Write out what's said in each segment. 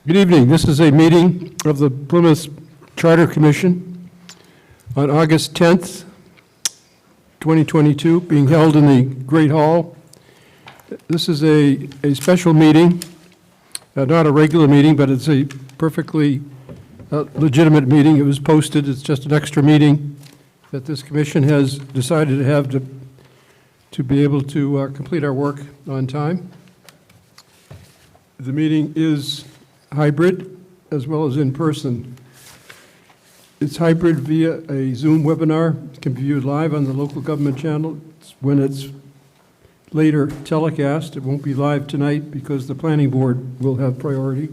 Good evening. This is a meeting of the Plymouth Charter Commission on August 10th, 2022, being held in the Great Hall. This is a special meeting, not a regular meeting, but it's a perfectly legitimate meeting. It was posted. It's just an extra meeting that this commission has decided to have to be able to complete our work on time. The meeting is hybrid as well as in person. It's hybrid via a Zoom webinar. It can be viewed live on the local government channel. When it's later telecast, it won't be live tonight because the planning board will have priority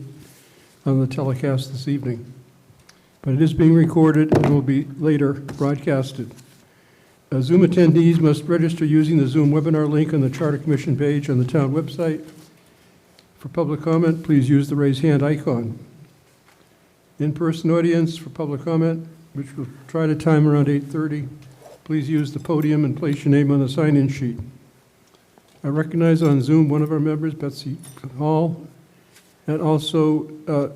on the telecast this evening. But it is being recorded and will be later broadcasted. Zoom attendees must register using the Zoom webinar link on the Charter Commission page on the town website. For public comment, please use the raise hand icon. In-person audience for public comment, which we'll try to time around 8:30. Please use the podium and place your name on the sign-in sheet. I recognize on Zoom one of our members, Betsy Hall, and also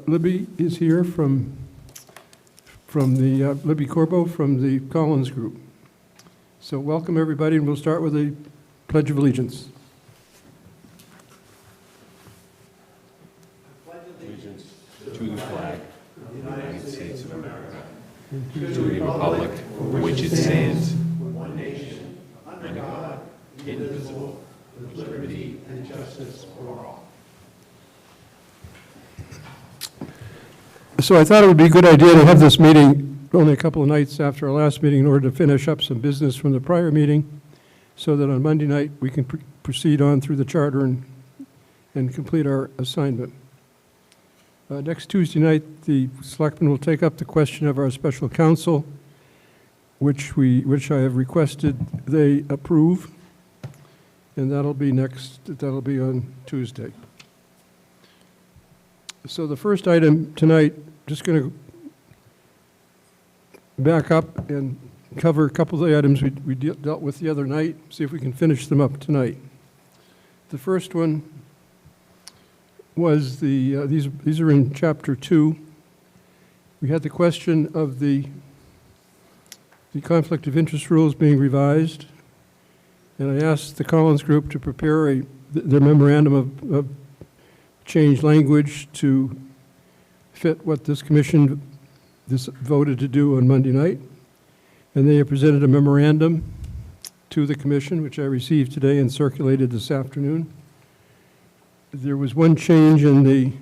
Libby is here from the Libby Corbo from the Collins Group. So welcome everybody, and we'll start with a Pledge of Allegiance. To the flag of the United States of America, to the republic for which it stands, one nation, under God, indivisible, with liberty and justice for all. So I thought it would be a good idea to have this meeting only a couple of nights after our last meeting in order to finish up some business from the prior meeting, so that on Monday night we can proceed on through the charter and complete our assignment. Next Tuesday night, the selectmen will take up the question of our special counsel, which I have requested they approve, and that'll be on Tuesday. So the first item tonight, just going to back up and cover a couple of the items we dealt with the other night, see if we can finish them up tonight. The first one was these are in Chapter 2. We had the question of the conflict of interest rules being revised, and I asked the Collins Group to prepare their memorandum of changed language to fit what this commission voted to do on Monday night, and they have presented a memorandum to the commission, which I received today and circulated this afternoon. There was one change in the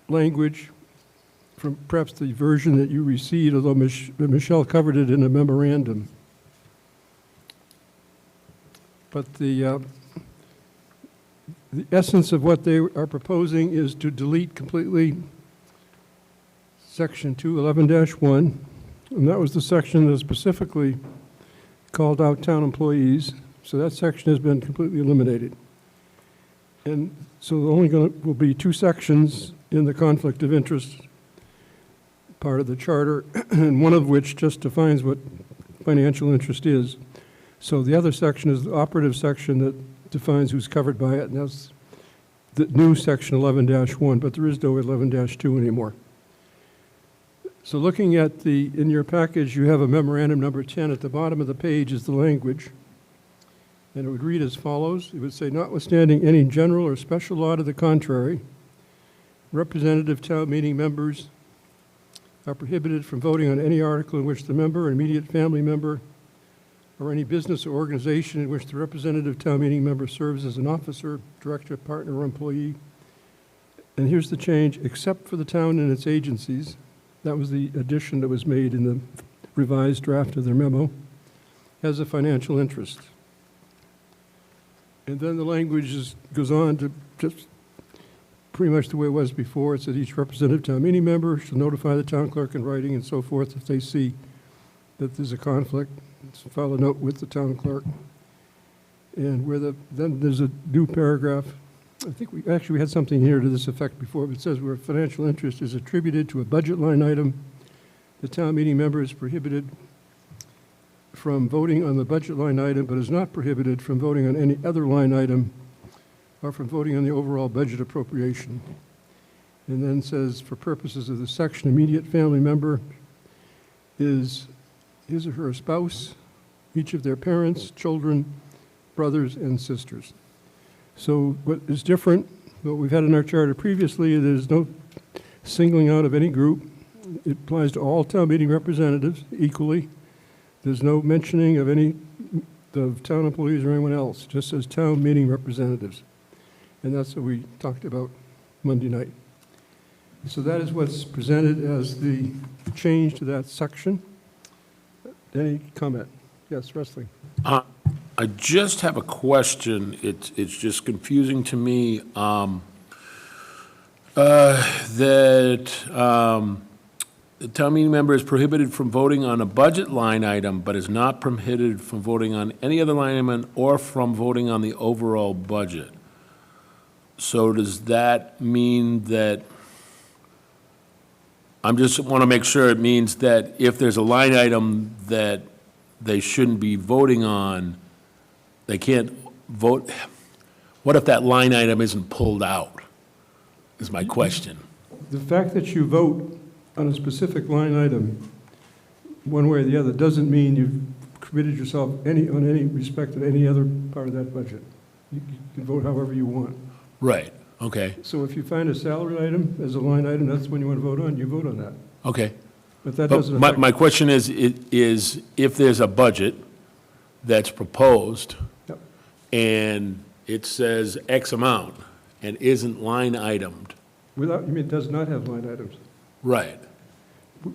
language from perhaps the version that you received, although Michelle covered it in a memorandum. But the essence of what they are proposing is to delete completely Section 211-1, and that was the section that specifically called out town employees. So that section has been completely eliminated. And so will be two sections in the conflict of interest part of the charter, and one of which just defines what financial interest is. So the other section is the operative section that defines who's covered by it, and that's the new section 11-1, but there is no 11-2 anymore. So looking at in your package, you have a memorandum number 10. At the bottom of the page is the language. And it would read as follows. It would say, notwithstanding any general or special law to the contrary, representative town meeting members are prohibited from voting on any article in which the member, an immediate family member, or any business or organization in which the representative town meeting member serves as an officer, director, partner, or employee. And here's the change: except for the town and its agencies. That was the addition that was made in the revised draft of their memo, has a financial interest. And then the language goes on to just pretty much the way it was before. It said each representative town meeting member shall notify the town clerk in writing and so forth if they see that there's a conflict. File a note with the town clerk. And then there's a new paragraph. I think we had something here to this effect before, but it says where financial interest is attributed to a budget line item, the town meeting member is prohibited from voting on the budget line item, but is not prohibited from voting on any other line item or from voting on the overall budget appropriation. and then says, for purposes of the section, immediate family member is his or her spouse, each of their parents, children, brothers, and sisters. So what is different, what we've had in our charter previously, there's no singling out of any group. It applies to all town meeting representatives equally. There's no mentioning of any of town employees or anyone else, just as town meeting representatives. And that's what we talked about Monday night. So that is what's presented as the change to that section. Any comment? Yes, Wrestling. I just have a question. It's just confusing to me that the town meeting member is prohibited from voting on a budget line item, but is not prohibited from voting on any other line item or from voting on the overall budget. So does that mean that, I just want to make sure it means that if there's a line item that they shouldn't be voting on, they can't vote? What if that line item isn't pulled out, is my question. The fact that you vote on a specific line item, one way or the other, doesn't mean you've committed yourself on any respect of any other part of that budget. You can vote however you want. Right, okay, So if you find a salary item as a line item, that's when you want to vote on, you vote on that. okay. But that But doesn't my, affect. my question is if there's a budget that's proposed Yep. and it says X amount and isn't line itemed, Without, you mean it does not have line items? right,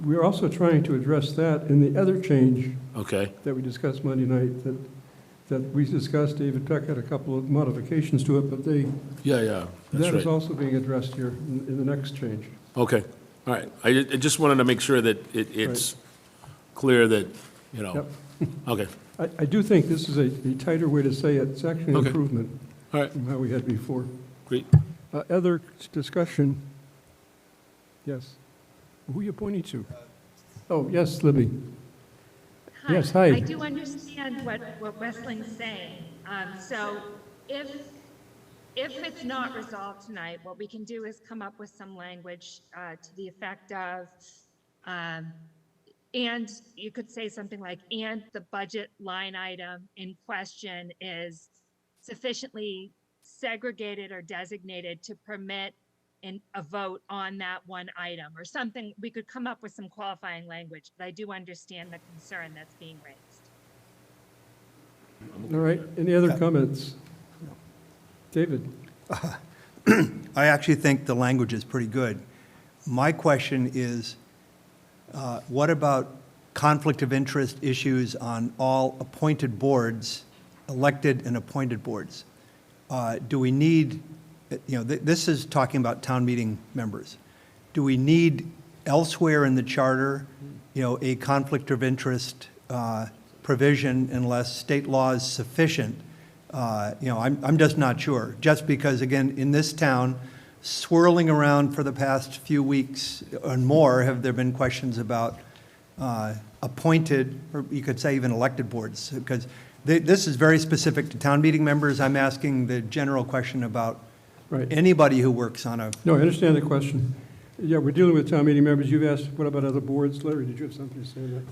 We're also trying to address that in the other change okay, that we discussed Monday night, that we discussed. David Peck had a couple of modifications to it, but yeah, that's that is right. also being addressed here in the next change. Okay, all right. I just wanted to make sure that it's clear that, you know, Yep. okay, I do think this is a tighter way to say it. It's actually an Okay. improvement all right, from how we had before. great. Other discussion? Yes. Who are you pointing to? Oh, yes, Libby. Yes, hi. I do understand what Wesley's saying. So if it's not resolved tonight, what we can do is come up with some language to the effect of, and you could say something like, and the budget line item in question is sufficiently segregated or designated to permit a vote on that one item, or something. We could come up with some qualifying language, but I do understand the concern that's being raised. All right, any other comments? David? I actually think the language is pretty good. My question is, what about conflict of interest issues on all appointed boards, elected and appointed boards? Do we need, this is talking about town meeting members. Do we need elsewhere in the charter, a conflict of interest provision unless state law is sufficient? I'm just not sure. Just because, again, in this town, swirling around for the past few weeks and more, have there been questions about appointed, or you could say even elected boards? Because this is very specific to town meeting members. I'm asking the general question about Right. anybody who works on a, No, I understand the question. Yeah, we're dealing with town meeting members. You've asked, what about other boards? Larry, did you have something to say on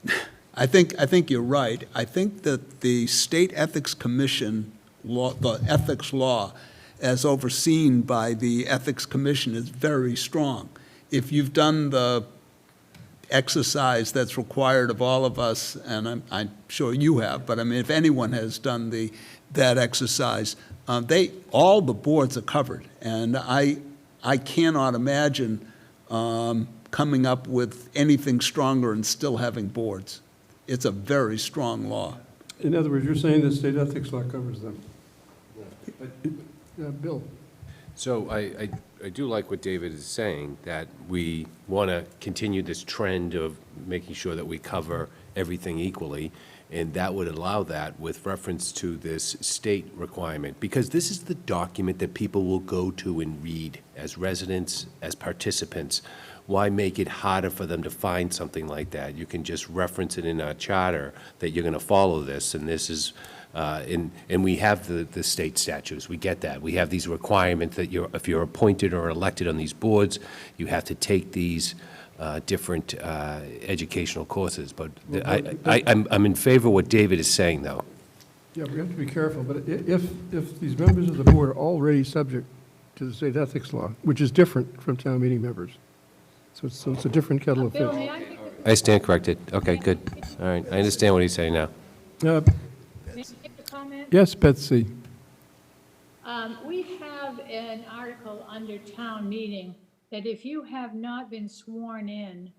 that? I think you're right. I think that the State Ethics Commission law, the ethics law, as overseen by the Ethics Commission, is very strong. If you've done the exercise that's required of all of us, and I'm sure you have, but I mean, if anyone has done that exercise, all the boards are covered, and I cannot imagine coming up with anything stronger and still having boards. It's a very strong law. In other words, you're saying the state ethics law covers them? Bill? So I do like what David is saying, that we want to continue this trend of making sure that we cover everything equally, and that would allow that with reference to this state requirement, because this is the document that people will go to and read as residents, as participants. why make it harder for them to find something like that? You can just reference it in our charter that you're going to follow this, and this is, and we have the state statutes, we get that. We have these requirements that if you're appointed or elected on these boards, you have to take these different educational courses. But I'm in favor of what David is saying, though. Yeah, we have to be careful, but if these members of the board are already subject to the state ethics law, which is different from town meeting members, so it's a different kettle of Bill, fish. may I make I stand corrected. Okay, good. All right, I understand what he's saying now. Uh, a comment? Yes, Betsy? We have an article under town meeting that if you have not been sworn in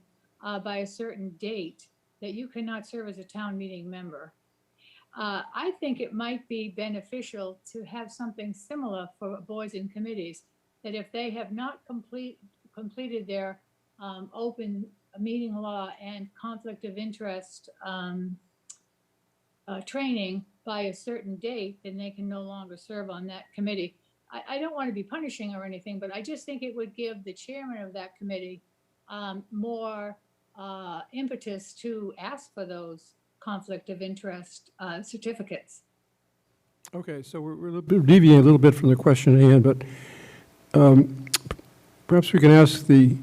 by a certain date, that you cannot serve as a town meeting member. I think it might be beneficial to have something similar for boards and committees, that if they have not completed their open meeting law and conflict of interest training by a certain date, then they can no longer serve on that committee. I don't want to be punishing or anything, but I just think it would give the chairman of that committee more impetus to ask for those conflict of interest certificates. Okay, so we're deviating a little bit from the question at hand, but perhaps we can ask the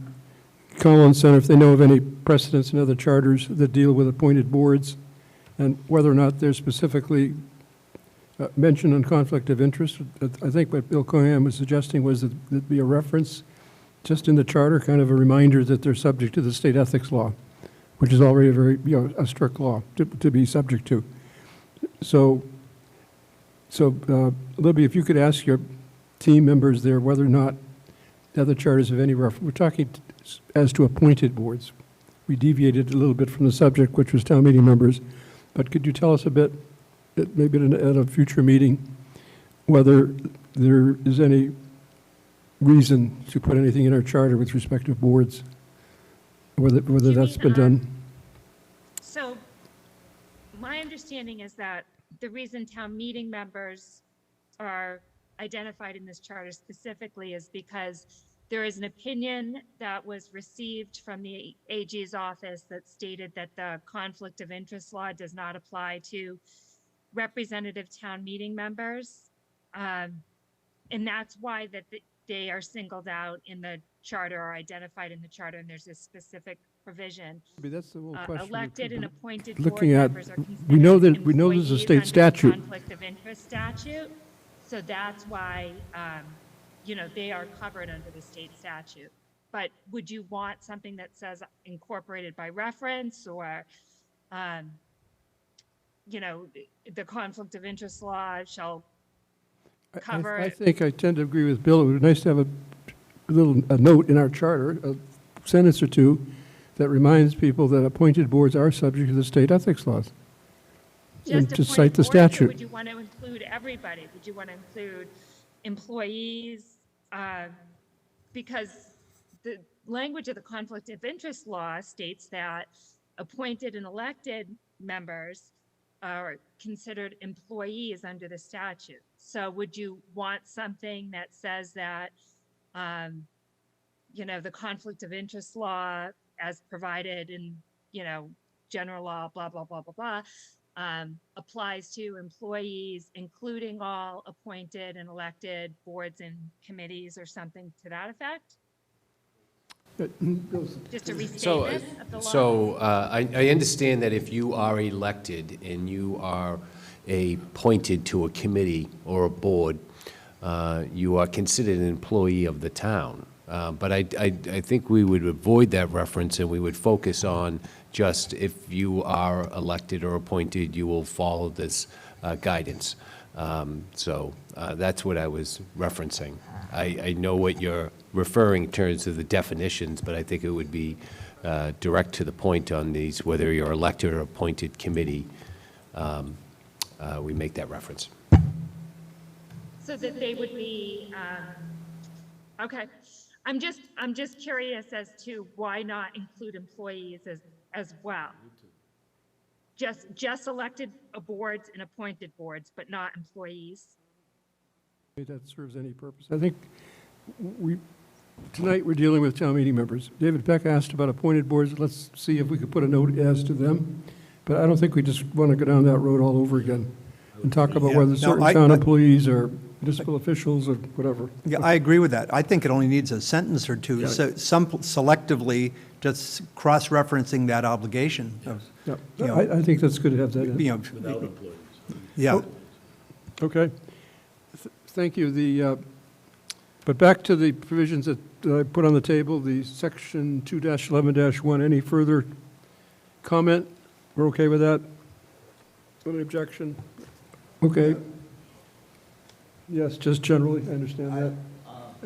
Collins Center if they know of any precedents in other charters that deal with appointed boards, and whether or not they're specifically mentioned on conflict of interest. I think what Bill Cohen was suggesting was that there'd be a reference just in the charter, kind of a reminder that they're subject to the state ethics law, which is already a very, a strict law to be subject to. So Libby, if you could ask your team members there whether or not the other charters have any reference. We're talking as to appointed boards. We deviated a little bit from the subject, which was town meeting members. But could you tell us a bit, maybe at a future meeting, whether there is any reason to put anything in our charter with respect to boards, whether that's been done? So my understanding is that the reason town meeting members are identified in this charter specifically is because there is an opinion that was received from the AG's office that stated that the conflict of interest law does not apply to representative town meeting members. And that's why that they are singled out in the charter or identified in the charter, and there's a specific provision. That's the whole question. Elected and appointed Looking board at, members are we know considered that there's a employees state under the statute. Conflict of interest statute. So that's why, they are covered under the state statute. But would you want something that says incorporated by reference or, the conflict of interest law shall cover I it? think I tend to agree with Bill. It would be nice to have a note in our charter, a sentence or two, that reminds people that appointed boards are subject to the state ethics laws. And just cite the appointed boards, or statute. would you want to include everybody? Would you want to include employees? Because the language of the conflict of interest law states that appointed and elected members are considered employees under the statute. So would you want something that says that, the conflict of interest law as provided in, general law, blah, blah, blah, blah, blah, applies to employees, including all appointed and elected boards and committees or something to that effect? Just a restatement of the law? So I understand that if you are elected and you are appointed to a committee or a board, you are considered an employee of the town. But I think we would avoid that reference and we would focus on just if you are elected or appointed, you will follow this guidance. So that's what I was referencing. I know what you're referring in terms of the definitions, but I think it would be direct to the point on these, whether you're elected or appointed committee, we make that reference. So that they would be, okay. I'm just curious as to why not include employees as well. Just elected boards and appointed boards, but not employees. That serves any purpose. I think tonight we're dealing with town meeting members. David Peck asked about appointed boards. Let's see if we could put a note as to them. But I don't think we just want to go down that road all over again and talk about Yeah. whether No, certain I- town employees or municipal officials or whatever. Yeah, I agree with that. I think it only needs a sentence or two, so some selectively just cross-referencing that obligation of, Yeah, You know, I think that's good to have that in. you know. Without employees. Yeah, Okay. Thank you. But back to the provisions that I put on the table, the section 2-11-1. Any further comment? We're okay with that? Any objection? Okay. Yes, just generally, I understand that.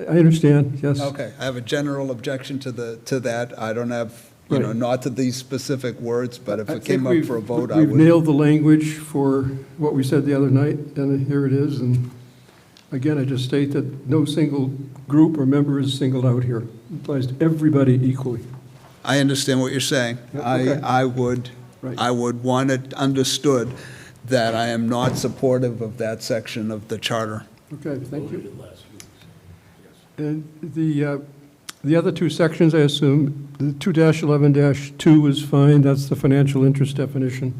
I understand, yes. Okay, I have a general objection to that. I don't have, you know, Right. not to these specific words, but if I it came think up we've- for a vote, I We've would. nailed the language for what we said the other night, and here it is. And again, I just state that no single group or member is singled out here. It applies to everybody equally. I understand what you're saying. Yeah, okay. I would, Right. I would want it understood that I am not supportive of that section of the charter. Okay, thank you. And the other two sections, I assume, the 2-11-2 is fine, that's the financial interest definition.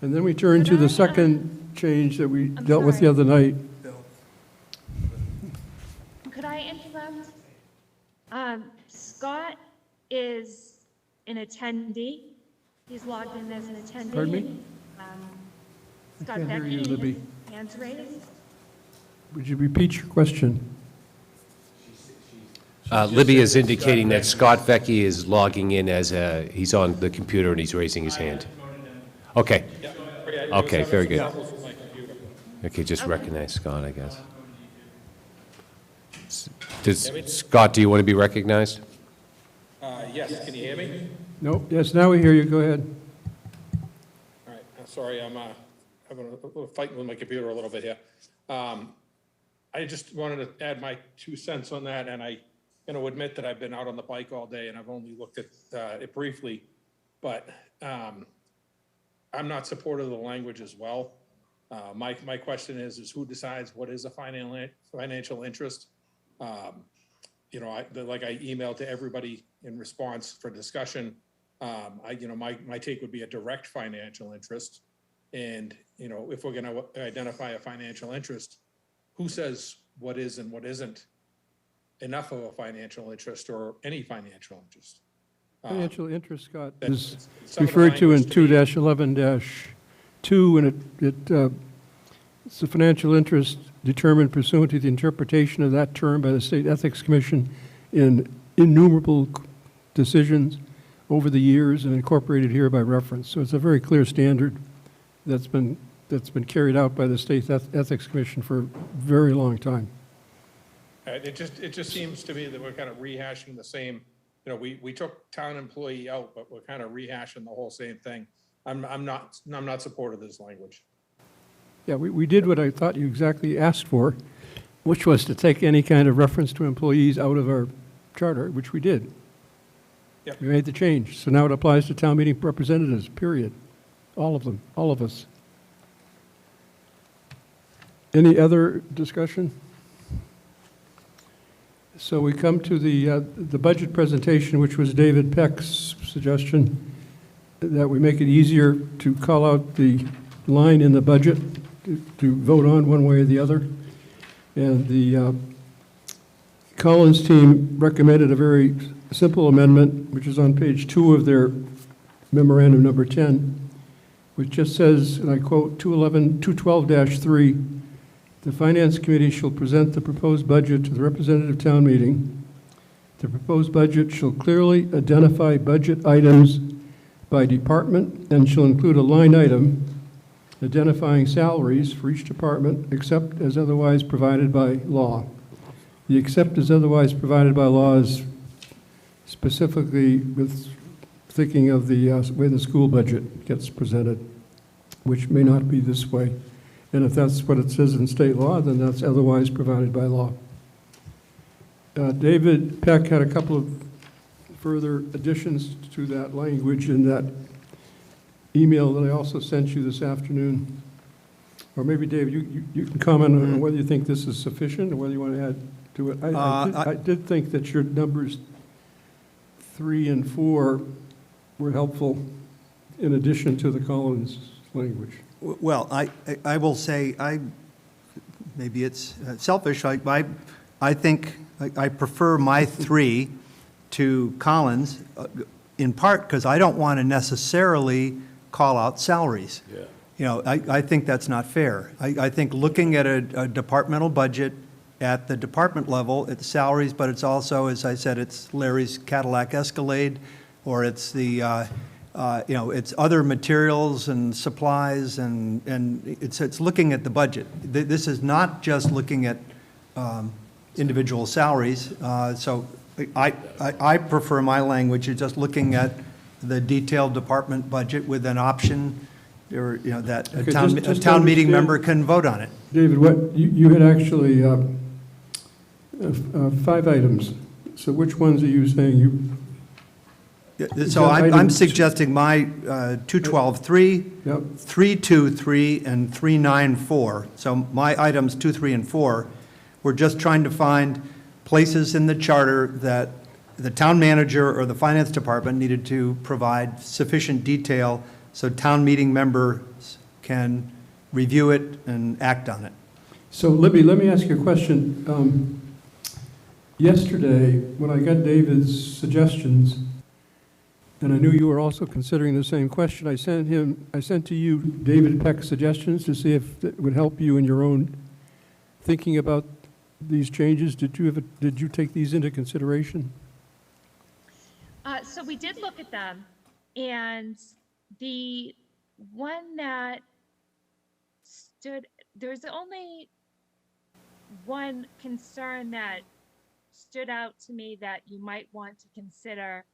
And then we turn to Could I, the second change that we I'm dealt with the sorry. other night. Could I interrupt? Scott is an attendee. He's logged in as an attendee. Pardon me? Scott can't hear Becky, you, Libby. hands raised. Would you repeat your question? Libby is indicating that Scott Vecchi is logging in as he's on the computer and he's raising his hand. Okay. Okay, very good. Okay, just recognize Scott, I guess. Scott, do you want to be recognized? Yes, can you hear me? No? Yes, now we hear you, go ahead. All right, sorry, I'm having a little fight with my computer a little bit here. I just wanted to add my 2 cents on that, and I, admit that I've been out on the bike all day and I've only looked at it briefly, but I'm not supportive of the language as well. My question is who decides what is a financial interest? Like I emailed to everybody in response for discussion. My take would be a direct financial interest. And, if we're gonna identify a financial interest, who says what is and what isn't enough of a financial interest or any financial interest? Financial interest, Scott, That's- is some of the referred to in language to me- 2-11-2, and it's a financial interest determined pursuant to the interpretation of that term by the State Ethics Commission in innumerable decisions over the years and incorporated here by reference. So it's a very clear standard that's been carried out by the State Ethics Commission for a very long time. It just seems to me that we're kind of rehashing the same, we took town employee out, but we're kind of rehashing the whole same thing. I'm not supportive of this language. Yeah, we did what I thought you exactly asked for, which was to take any kind of reference to employees out of our charter, which we did. Yep. We made the change. So now it applies to town meeting representatives, period. All of them, all of us. Any other discussion? So we come to the budget presentation, which was David Peck's suggestion, that we make it easier to call out the line in the budget to vote on one way or the other. And the Collins team recommended a very simple amendment, which is on page 2 of their memorandum number 10, which just says, and I quote, 212-3, the Finance Committee shall present the proposed budget to the representative town meeting. The proposed budget shall clearly identify budget items by department and shall include a line item identifying salaries for each department except as otherwise provided by law. The except as otherwise provided by law is specifically with thinking of the way the school budget gets presented, which may not be this way. And if that's what it says in state law, then that's otherwise provided by law. David Peck had a couple of further additions to that language in that email that I also sent you this afternoon. Or maybe, Dave, you can comment on whether you think this is sufficient or whether you want to add to it. I- I did think that your numbers 3 and 4 were helpful in addition to the Collins language. Well, I will say, maybe it's selfish, I think I prefer my 3 to Collins, in part because I don't want to necessarily call out salaries. Yeah. You know, I think that's not fair. I think looking at a departmental budget at the department level, it's salaries, but it's also, as I said, it's Larry's Cadillac Escalade, or it's the, it's other materials and supplies, and it's looking at the budget. This is not just looking at individual salaries. So I prefer my language of just looking at the detailed department budget with an option, or, that a Okay, town just meeting understand- member can vote on it. David, what, you had actually 5 items. So which ones are you saying you, So got I'm items- suggesting my 212.3, yep, 323, and 394. So my items 2, 3, and 4, we're just trying to find places in the charter that the town manager or the finance department needed to provide sufficient detail so town meeting members can review it and act on it. so Libby, let me ask you a question. Yesterday, when I got David's suggestions, and I knew you were also considering the same question, I sent to you David Peck's suggestions to see if it would help you in your own thinking about these changes. Did you take these into consideration? So we did look at them, and the one that there's only one concern that stood out to me that you might want to consider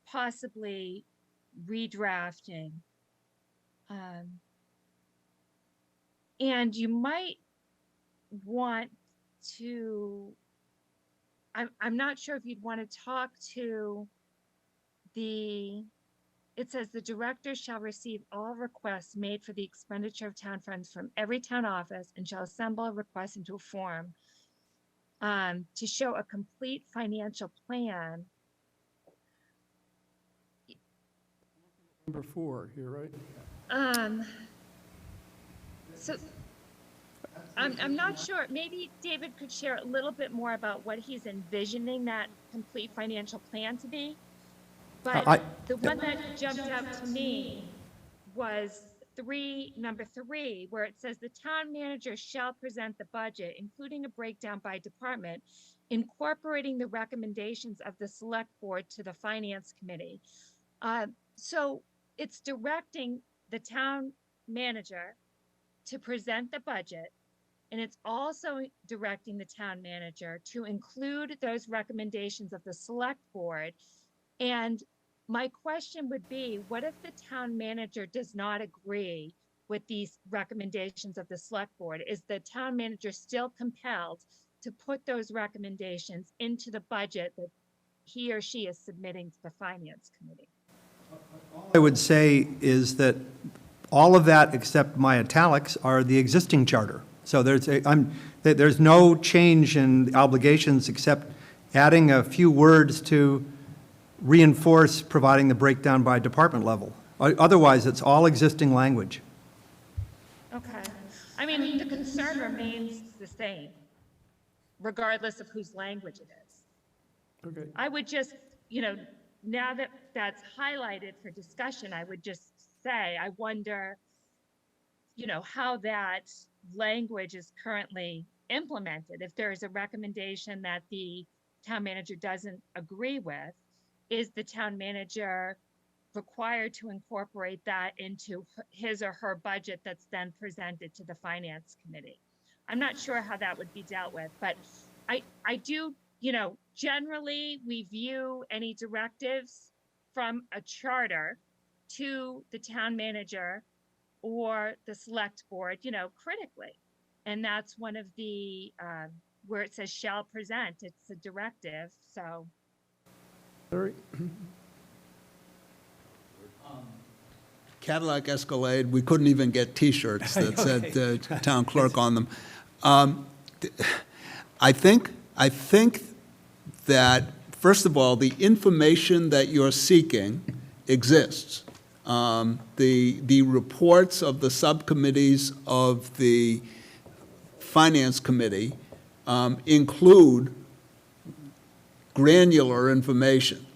possibly redrafting. And you might want to, I'm not sure if you'd want to talk to it says the director shall receive all requests made for the expenditure of town funds from every town office and shall assemble a request into a form to show a complete financial plan. Number 4 here, right? So I'm not sure. Maybe David could share a little bit more about what he's envisioning that complete financial plan to be. But the one that jumped out to me was number 3, where it says the town manager shall present the budget, including a breakdown by department, incorporating the recommendations of the select board to the finance committee. So it's directing the town manager to present the budget, and it's also directing the town manager to include those recommendations of the select board. And my question would be, what if the town manager does not agree with these recommendations of the select board? Is the town manager still compelled to put those recommendations into the budget that he or she is submitting to the finance committee? I would say is that all of that, except my italics, are the existing charter. So there's no change in obligations except adding a few words to reinforce providing the breakdown by department level. Otherwise, it's all existing language. Okay. I mean, the concern remains the same, regardless of whose language it is. Okay. I would just, now that that's highlighted for discussion, I would just say, I wonder, how that language is currently implemented. If there is a recommendation that the town manager doesn't agree with, is the town manager required to incorporate that into his or her budget that's then presented to the finance committee? I'm not sure how that would be dealt with, but I do, generally we view any directives from a charter to the town manager or the select board, critically. And that's one of the, where it says shall present, it's a directive, so. Larry? Cadillac Escalade, we couldn't even get T-shirts that said town clerk on them. I think that, first of all, the information that you're seeking exists. The reports of the subcommittees of the Finance Committee include granular information.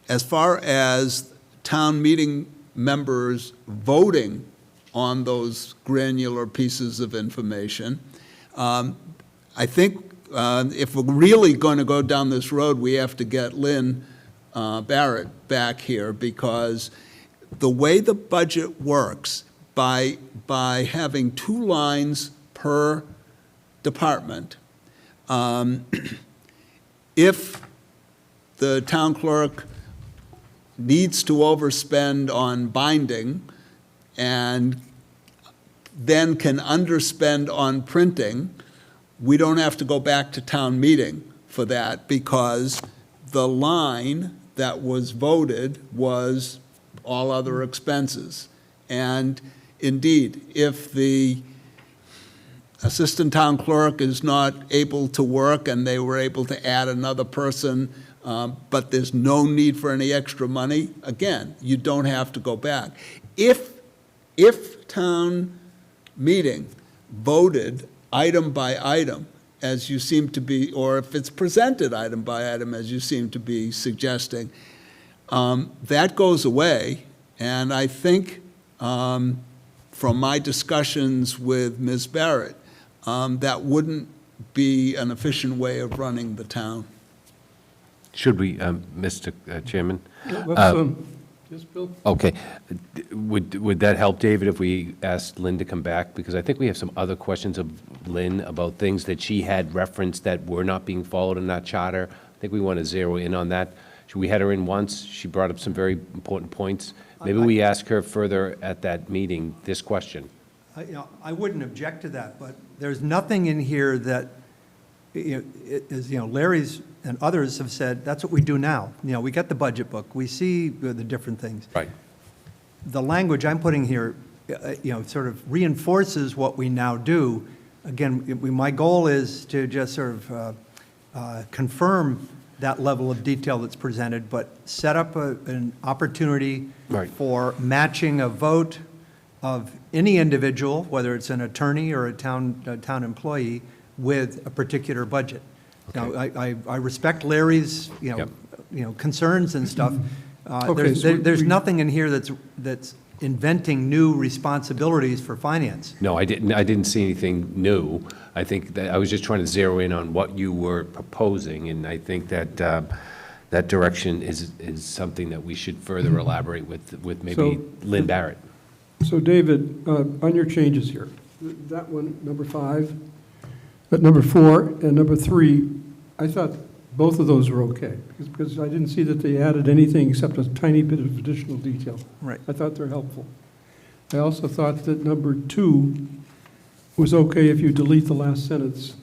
As far as town meeting members voting on those granular pieces of information, I think if we're really going to go down this road, we have to get Lynn Barrett back here, because the way the budget works, by having 2 lines per department, if the town clerk needs to overspend on binding and then can underspend on printing, we don't have to go back to town meeting for that, because the line that was voted was all other expenses. And indeed, if the assistant town clerk is not able to work and they were able to add another person, but there's no need for any extra money, again, you don't have to go back. If town meeting voted item by item, as you seem to be, or if it's presented item by item, as you seem to be suggesting, that goes away. And I think from my discussions with Ms. Barrett, that wouldn't be an efficient way of running the town. Should we, Mr. Chairman? Yes, Bill? Okay. Would that help, David, if we asked Lynn to come back? Because I think we have some other questions of Lynn about things that she had referenced that were not being followed in that charter. I think we want to zero in on that. We had her in once. She brought up some very important points. Maybe we ask her further at that meeting this question. I wouldn't object to that, but there's nothing in here that, Larry's and others have said, that's what we do now. We get the budget book, we see the different things. Right. The language I'm putting here, sort of reinforces what we now do. Again, my goal is to just sort of confirm that level of detail that's presented, but set up an opportunity Right. for matching a vote of any individual, whether it's an attorney or a town employee, with a particular budget. Now, I respect Larry's, Yep. concerns and stuff. Okay, so There's we- nothing in here that's inventing new responsibilities for finance. No, I didn't see anything new. I think that I was just trying to zero in on what you were proposing, and I think that that direction is something that we should further elaborate with maybe So- Lynn Barrett. So David, on your changes here, that one, number 5, but number 4 and number 3, I thought both of those were okay, because I didn't see that they added anything except a tiny bit of additional detail. Right. I thought they're helpful. I also thought that number 2 was okay if you delete the last sentence,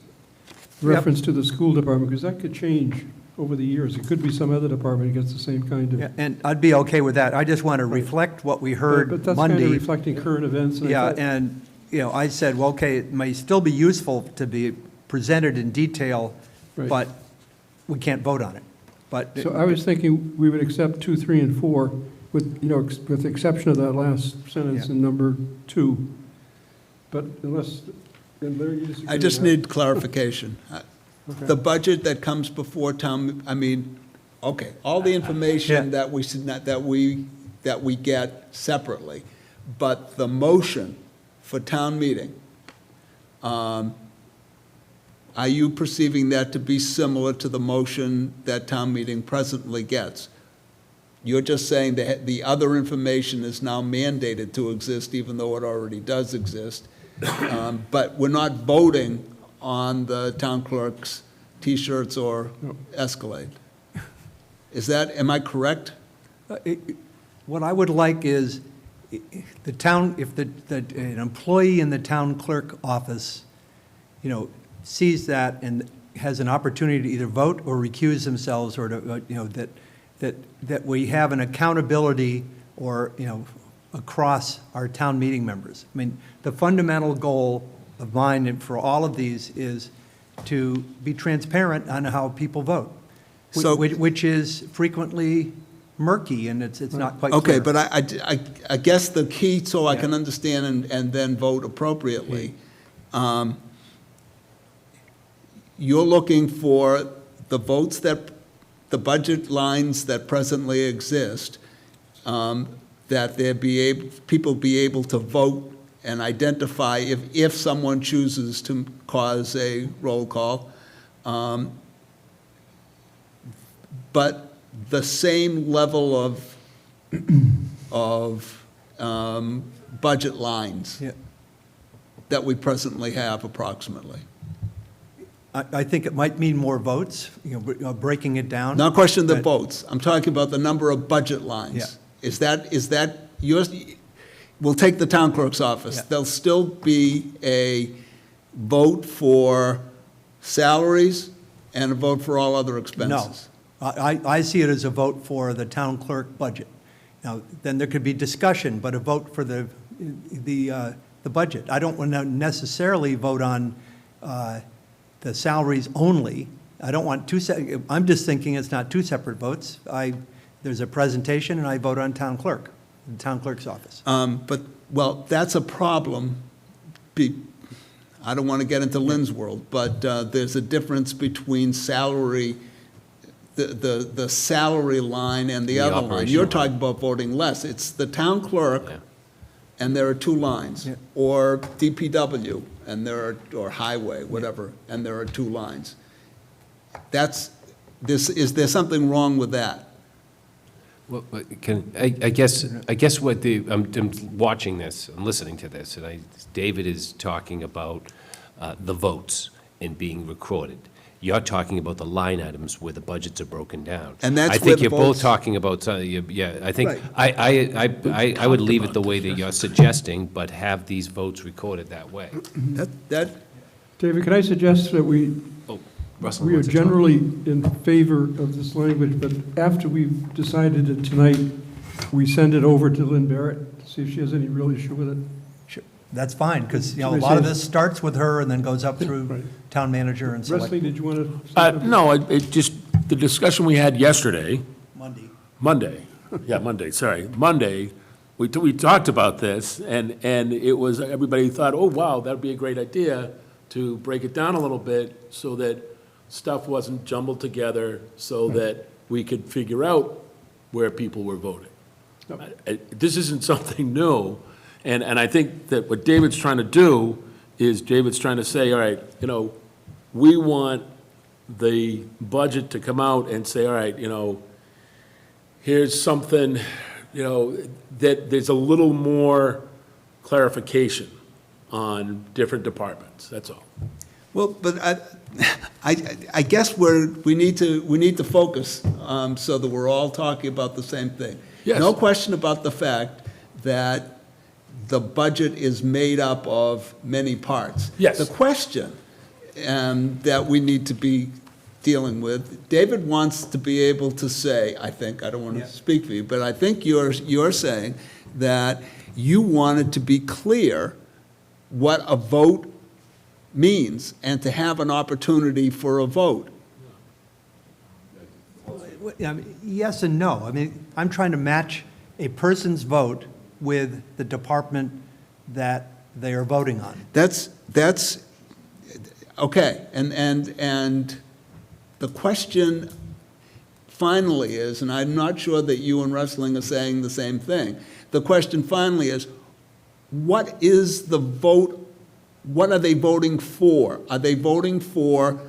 reference to the school department, because that could change over the years. It could be some other department that gets the same kind of. Yeah, and I'd be okay with that. I just want to reflect what we heard But that's kind of Monday. reflecting current events. And I Yeah, thought- and, I said, well, okay, it may still be useful to be presented in detail, Right. but we can't vote on it. But, So I was thinking we would accept 2, 3, and 4 with, with the exception of that last sentence Yeah. in number 2. But unless, and Larry, you disagree I just with that? need clarification. Okay. The budget that comes before town, all the information that we get separately, but the motion for town meeting, are you perceiving that to be similar to the motion that town meeting presently gets? You're just saying that the other information is now mandated to exist, even though it already does exist. But we're not voting on the town clerk's T-shirts or Escalade. Am I correct? what I would like is the town, if an employee in the town clerk office, sees that and has an opportunity to either vote or recuse themselves, or to, that we have an accountability or, across our town meeting members. I mean, the fundamental goal of mine and for all of these is to be transparent on how people vote, So- which is frequently murky and it's not quite Okay, clear. but I guess the key, so I Yeah. can understand and then vote appropriately, you're looking for the votes that, the budget lines that presently exist, that there be able, people be able to vote and identify if someone chooses to cause a roll call. But the same level of budget lines Yeah. that we presently have approximately. I think it might mean more votes, breaking it down. Not a question of the But- votes, I'm talking about the number of budget lines. Yeah. Is that yours? We'll take the town clerk's office. Yeah. There'll still be a vote for salaries and a vote for all other No. expenses. I see it as a vote for the town clerk budget. Now, then there could be discussion, but a vote for the budget. I don't want to necessarily vote on the salaries only. I don't want I'm just thinking it's not two separate votes. There's a presentation and I vote on town clerk, the town clerk's office. But, well, that's a problem. I don't want to get into Lynn's world, but there's a difference between salary, the salary line and the other line. operational You're line. talking about voting less. It's the town clerk, Yeah. and there are two lines. Yeah. Or DPW, and or highway, whatever, and there are two lines. Is there something wrong with that? Well, I guess what I'm watching this, I'm listening to this, and David is talking about the votes and being recorded. You're talking about the line items where the budgets are broken down. And that's I where think the you're both votes- talking about, yeah, I think, Right. I would leave it the way that you're suggesting, but have these votes recorded that way. That, David, can I suggest that Oh, Russell we are wants to talk. generally in favor of this language, but after we've decided it tonight, we send it over to Lynn Barrett to see if she has any real issue with it? Sure. That's fine, because, a Somebody lot of says- this starts with her and then goes up through Right. town manager and select. Wrestling, did you want to? No, it just, the discussion we had yesterday, Monday. Monday, we talked about this, and it was, everybody thought, oh, wow, that'd be a great idea to break it down a little bit so that stuff wasn't jumbled together, so that we could figure out where people were voting. This isn't something new, and I think that what David's trying to do is David's trying to say, all right, we want the budget to come out and say, all right, here's something, that there's a little more clarification on different departments, that's all. well, but I guess we need to focus, so that we're all talking about the same thing. Yes. No question about the fact that the budget is made up of many parts. Yes. The question that we need to be dealing with, David wants to be able to say, I think, I don't want to Yeah. speak for you, but I think you're saying that you wanted to be clear what a vote means and to have an opportunity for a vote. Yes and no. I mean, I'm trying to match a person's vote with the department that they are voting on. That's, okay, and the question finally is, and I'm not sure that you and wrestling are saying the same thing, the question finally is, what is the vote, what are they voting for? Are they voting for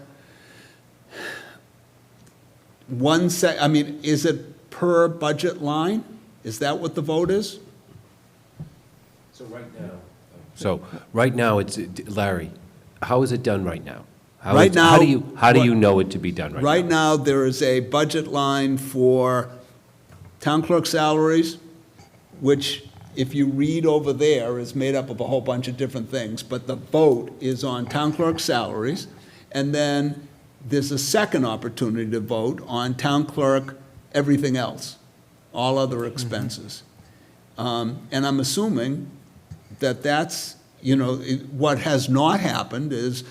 I mean, is it per budget line? Is that what the vote is? So, right now, it's, Larry, how is it done right now? Right now- How do you know it to be done right now? Right now, there is a budget line for town clerk salaries, which, if you read over there, is made up of a whole bunch of different things, but the vote is on town clerk salaries, and then there's a second opportunity to vote on town clerk, everything else, all other expenses. And I'm assuming that that's, what has not happened is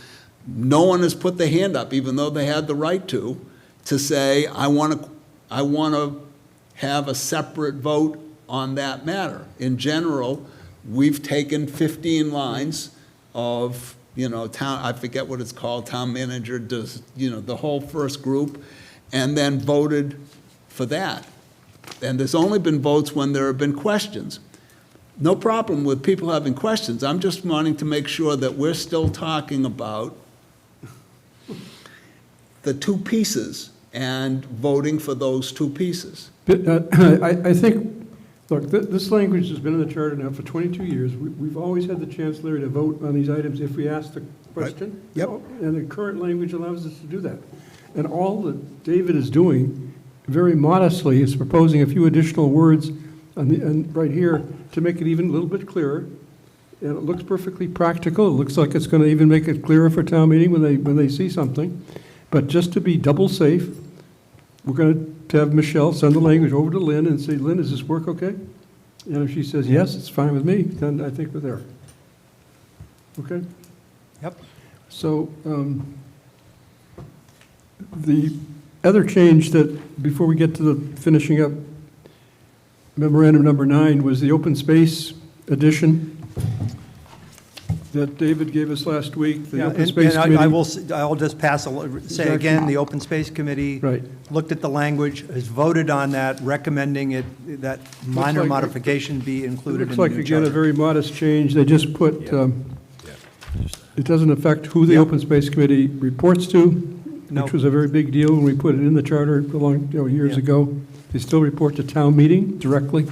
no one has put their hand up, even though they had the right to say, I want to have a separate vote on that matter. In general, we've taken 15 lines of, town, I forget what it's called, town manager does, the whole first group, and then voted for that. And there's only been votes when there have been questions. No problem with people having questions. I'm just wanting to make sure that we're still talking about the two pieces and voting for those two pieces. But, I think, look, this language has been in the charter now for 22 years. We've always had the chance, Larry, to vote on these items if we ask the question. Yep. And the current language allows us to do that. And all that David is doing, very modestly, is proposing a few additional words right here to make it even a little bit clearer. And it looks perfectly practical. It looks like it's going to even make it clearer for town meeting when they see something. But just to be double safe, we're going to have Michelle send the language over to Lynn and say, Lynn, does this work okay? And if she says, yes, it's fine with me, then I think we're there. Okay? Yep. So the other change that, before we get to the finishing up memorandum number 9, was the open space addition that David gave us last week, the Yeah, open and space I committee. will just say again, the Open Space Committee Right. looked at the language, has voted on that, recommending that minor like- modification be It included in looks the like, new again, a charter. very modest change. They just put, it doesn't affect who the Yep. Open Space Committee reports to, No. which was a very big deal when we put it in the charter years Yeah. ago. They still report to town meeting directly.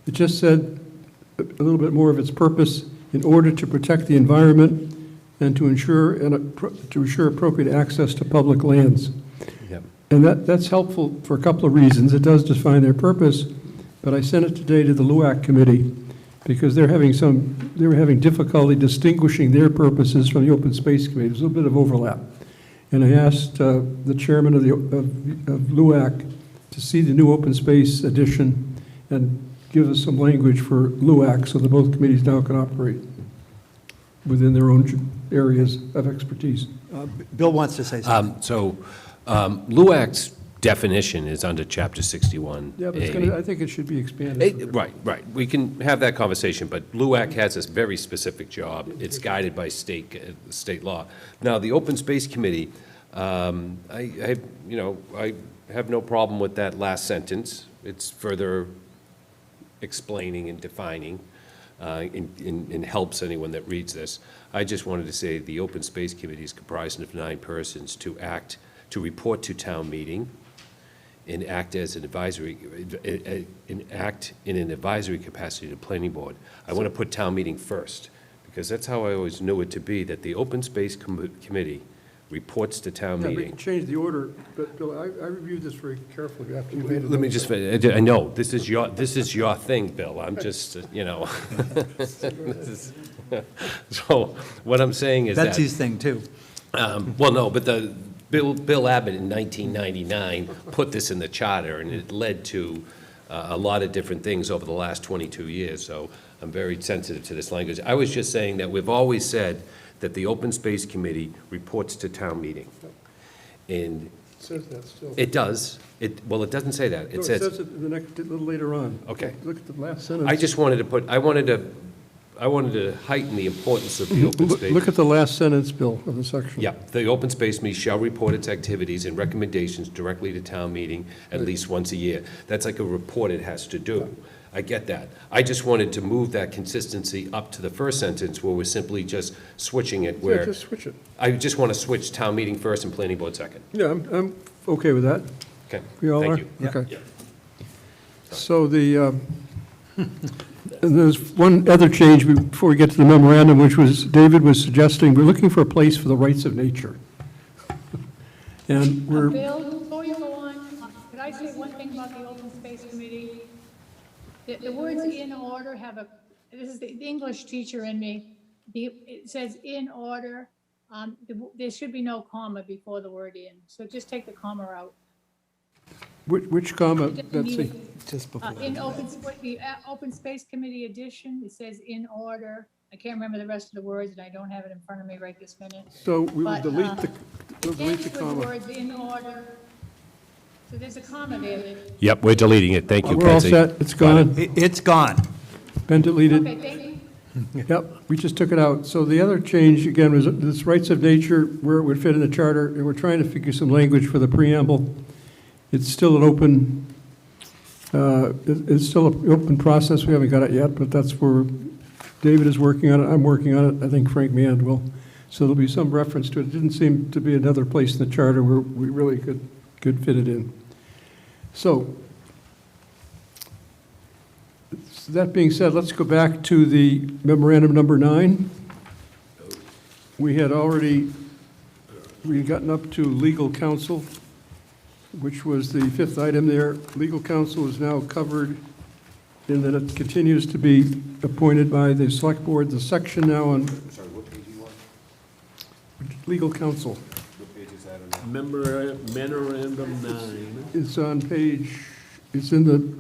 It just said a little bit more of its purpose: in order to protect the environment and to ensure appropriate access to public lands. Yep. And that's helpful for a couple of reasons. It does define their purpose, but I sent it today to the LUAC committee because they were having difficulty distinguishing their purposes from the Open Space Committee. There's a little bit of overlap. And I asked the chairman of LUAC to see the new open space addition and give us some language for LUAC so that both committees now can operate within their own areas of expertise. Bill wants to say something. LUAC's definition is under Chapter 61A. Yeah, but I think it should be expanded. Right. We can have that conversation, but LUAC has this very specific job. It's guided by state law. Now, the Open Space Committee, I have no problem with that last sentence. It's further explaining and defining, and helps anyone that reads this. I just wanted to say the Open Space Committee is comprised of 9 persons to report to town meeting, and act as an advisory, act in an advisory capacity to the planning board. I want to put town meeting first, because that's how I always knew it to be, that the Open Space Committee reports to town Yeah, we meeting. can change the order, but Bill, I reviewed this very carefully after you made it. Let me just, I know, this is your thing, Bill, I'm just, this is- So, what I'm saying is that. Betsy's thing, too. Well, no, but Bill Abbott in 1999 put this in the charter, and it led to a lot of different things over the last 22 years, so I'm very sensitive to this language. I was just saying that we've always said that the Open Space Committee reports to town meeting. And It says that still. it does, it doesn't say that. No, It says, it in the next, a little later on. Okay. Look at the last sentence. I just wanted to put, I wanted to heighten the importance of the open space. Look at the last sentence, Bill, of the section. Yeah, the open space committee shall report its activities and recommendations directly to town meeting at least once a year. That's like a report it has to do. I get that. I just wanted to move that consistency up to the first sentence where we're simply just switching it Yeah, where, just switch it. I just want to switch town meeting first and planning board second. Yeah, I'm okay with that. Okay, We all are? thank you. Okay. So and there's one other change before we get to the memorandum, which was, David was suggesting, we're looking for a place for the rights of nature. And we're, Bill, before you go on, could I say one thing about the Open Space Committee? The words "in order" this is the English teacher in me. It says "in order." There should be no comma before the word "in," so just take the comma out. which comma, It doesn't need Betsy? it. In the Open Space Committee edition, it says "in order," I can't remember the rest of the words, and I don't have it in front of me right this minute. So we will But, delete the, we'll delete Can't the put comma. words in order. So there's a comma there. Yep, we're deleting it. Thank you, We're all Betsy. set, it's gone, It's gone. been deleted. Okay, thank you. Yep, we just took it out. So the other change, again, was this rights of nature, where it would fit in the charter, and we're trying to figure some language for the preamble. It's still an open, it's still an open process, we haven't got it yet, but that's where David is working on it, I'm working on it, I think Frank Mand will. So there'll be some reference to it. It didn't seem to be another place in the charter where we really could fit it in. So, that being said, let's go back to the memorandum number 9. We had gotten up to legal counsel, which was the 5th item there. Legal counsel is now covered in that it continues to be appointed by the select board. The section now on. Sorry, what page do you want? Legal counsel. What page is that on? Memorandum 9. It's on page, it's in the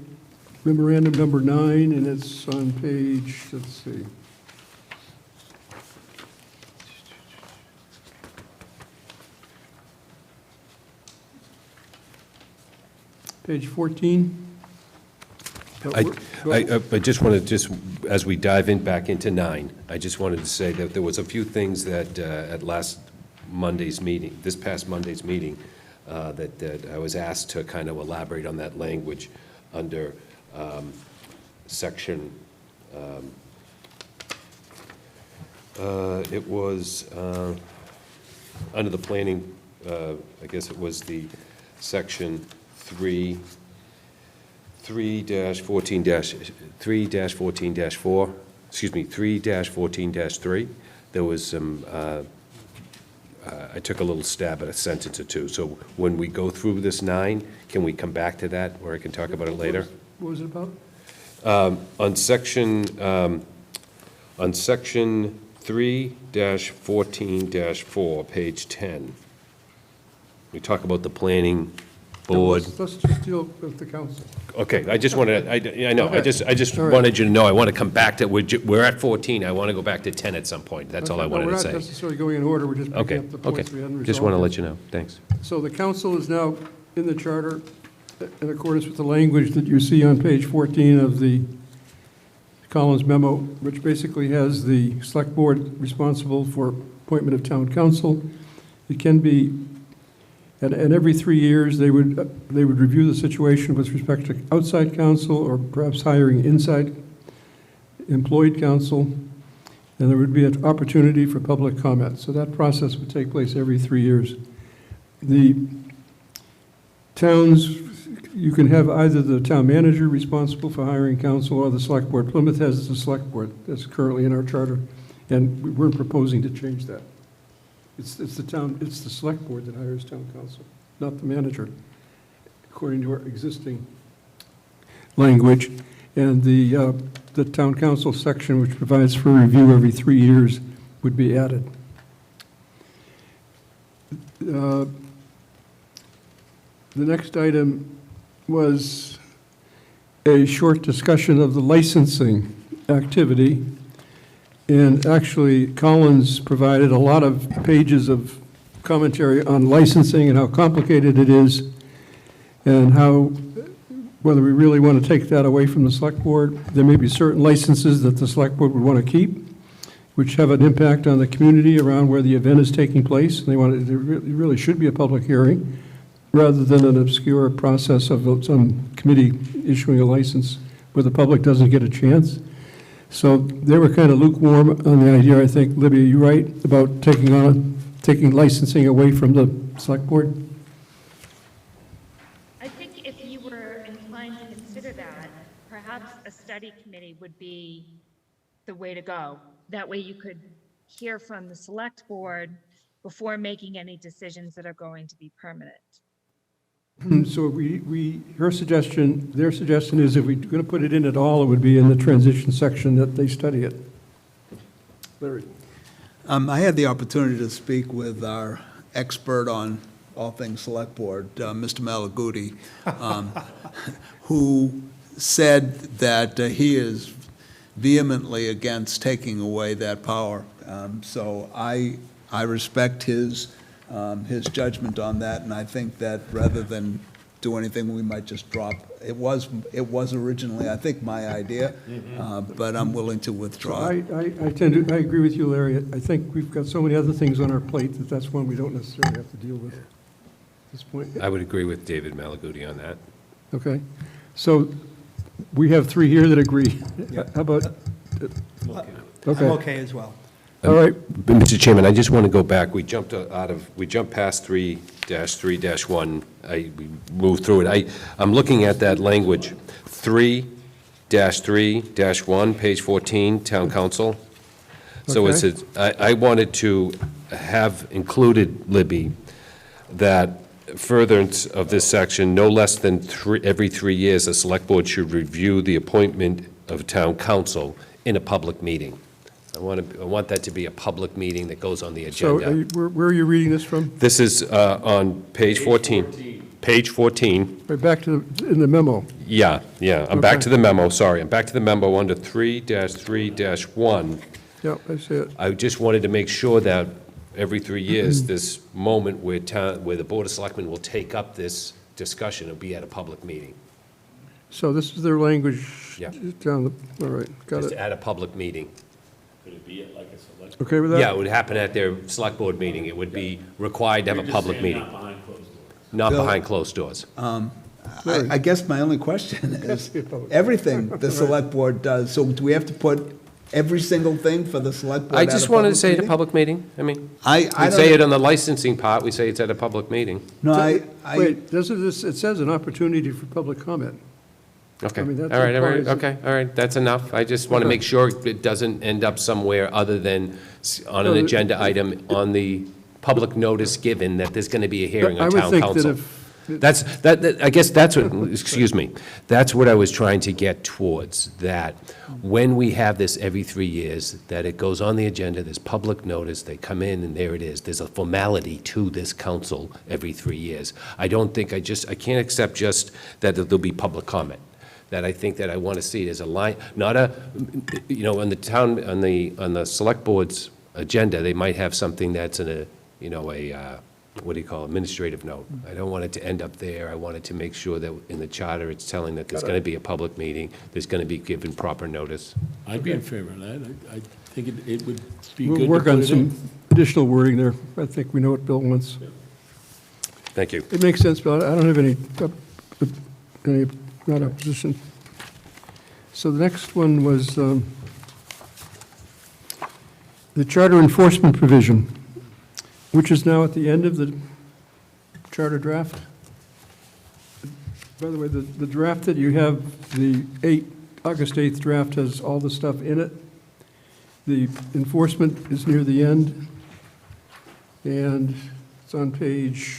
memorandum number 9, and it's on page, let's see. Page 14. I just wanted, just as we dive in back into 9, I just wanted to say that there was a few things that at last Monday's meeting, this past Monday's meeting, that I was asked to kind of elaborate on that language under section, it was under the planning, I guess it was the section 3-14-4, excuse me, 3-14-3. There was some, I took a little stab at a sentence or two. So when we go through this 9, can we come back to that, or I can talk about it later? What was it about? On section 3-14-4, page 10, we talk about the planning board. Let's just deal with the council. Okay, I just wanted, I know, I just All right. wanted you to know, I want to come back to, we're at 14, I want to go back to 10 at some point, that's all I Okay, no, wanted to We're not say. necessarily going in order, we're just picking Okay, up the points we hadn't okay, resolved. just want to yet. let you know, thanks. So the council is now in the charter in accordance with the language that you see on page 14 of the Collins memo, which basically has the select board responsible for appointment of town council. It can be, and every 3 years, they would review the situation with respect to outside counsel or perhaps hiring inside employed counsel, and there would be an opportunity for public comment. So that process would take place every 3 years. The towns, you can have either the town manager responsible for hiring counsel or the select board. Plymouth has the select board, that's currently in our charter, and we weren't proposing to change that. It's the select board that hires town council, not the manager, according to our existing language. And the town council section, which provides for review every 3 years, would be added. The next item was a short discussion of the licensing activity. And actually, Collins provided a lot of pages of commentary on licensing and how complicated it is, and how, whether we really want to take that away from the select board. There may be certain licenses that the select board would want to keep, which have an impact on the community around where the event is taking place. And there really should be a public hearing, rather than an obscure process of some committee issuing a license where the public doesn't get a chance. So they were kind of lukewarm on the idea, I think. Libby, are you right about taking licensing away from the select board? I think if you were inclined to consider that, perhaps a study committee would be the way to go. That way you could hear from the select board before making any decisions that are going to be permanent. So their suggestion is if we're going to put it in at all, it would be in the transition section that they study it. Larry? I had the opportunity to speak with our expert on all things select board, Mr. Malaguti, who said that he is vehemently against taking away that power. So I respect his judgment on that, and I think that rather than do anything, we might just drop. It was originally, I think, my idea, but I'm willing to withdraw. I I agree with you, Larry. I think we've got so many other things on our plate that that's one we don't necessarily have to deal with at this point. I would agree with David Malaguti on that. Okay, so we have three here that agree. How about, I'm okay, okay as well. all right, Mr. Chairman, I just want to go back. We jumped past 3-3-1. We moved through it. I'm looking at that language, 3-3-1, page 14, Town Council. So it Okay. says, I wanted to have included, Libby, that furtherance of this section, no less than every 3 years, the Select Board should review the appointment of Town Council in a public meeting. I want that to be a public meeting that goes on the so agenda. where are you reading this from? This is on page 14. Page 14, Right back to, in the memo. yeah, I'm back Okay. to the memo, sorry, I'm back to the memo under 3-3-1. Yeah, I see it. I just wanted to make sure that every 3 years, this moment where the Board of Selectmen will take up this discussion, it'll be at a public meeting, So this is their language Yeah. down the, all right, got just it. at a public meeting. Could it be like a select? Okay with that? Yeah, it would happen at their Select Board meeting, it would be required to have a public meeting, not Bill, behind closed doors. I guess my only question is, everything the Select Board does, so do we have to put every single thing for the Select Board I at a just wanted to public say at a meeting? public meeting, I mean, I we don't say know. it on the licensing part, we say it's at a public meeting. No, Wait, doesn't this, it says an opportunity for public comment. Okay, I mean, that all right, implies that- okay, all right, that's enough. I just want to make sure it doesn't end up somewhere other than on an No, agenda item on the public notice given that there's going to be a hearing I on would town think that council. if, I guess that's what, excuse me, that's what I was trying to get towards, that when we have this every 3 years, that it goes on the agenda, there's public notice, they come in, and there it is. There's a formality to this council every 3 years. I don't think, I can't accept just that there'll be public comment. That I think that I want to see it as a line, not a, on the town, on the select board's agenda, they might have something that's in a, what do you call, administrative note. I don't want it to end up there. I wanted to make sure that in the charter, it's telling that there's going to be a public meeting, there's going to be given proper notice. I'd be in favor of that. I think it would be good we'll to work put on it some in. additional wording there. I think we know what Bill wants. Thank you. It makes sense, Bill. I don't have any, not opposition. So the next one was the charter enforcement provision, which is now at the end of the charter draft. By the way, the draft that you have, the August 8th draft has all the stuff in it. The enforcement is near the end, and it's on page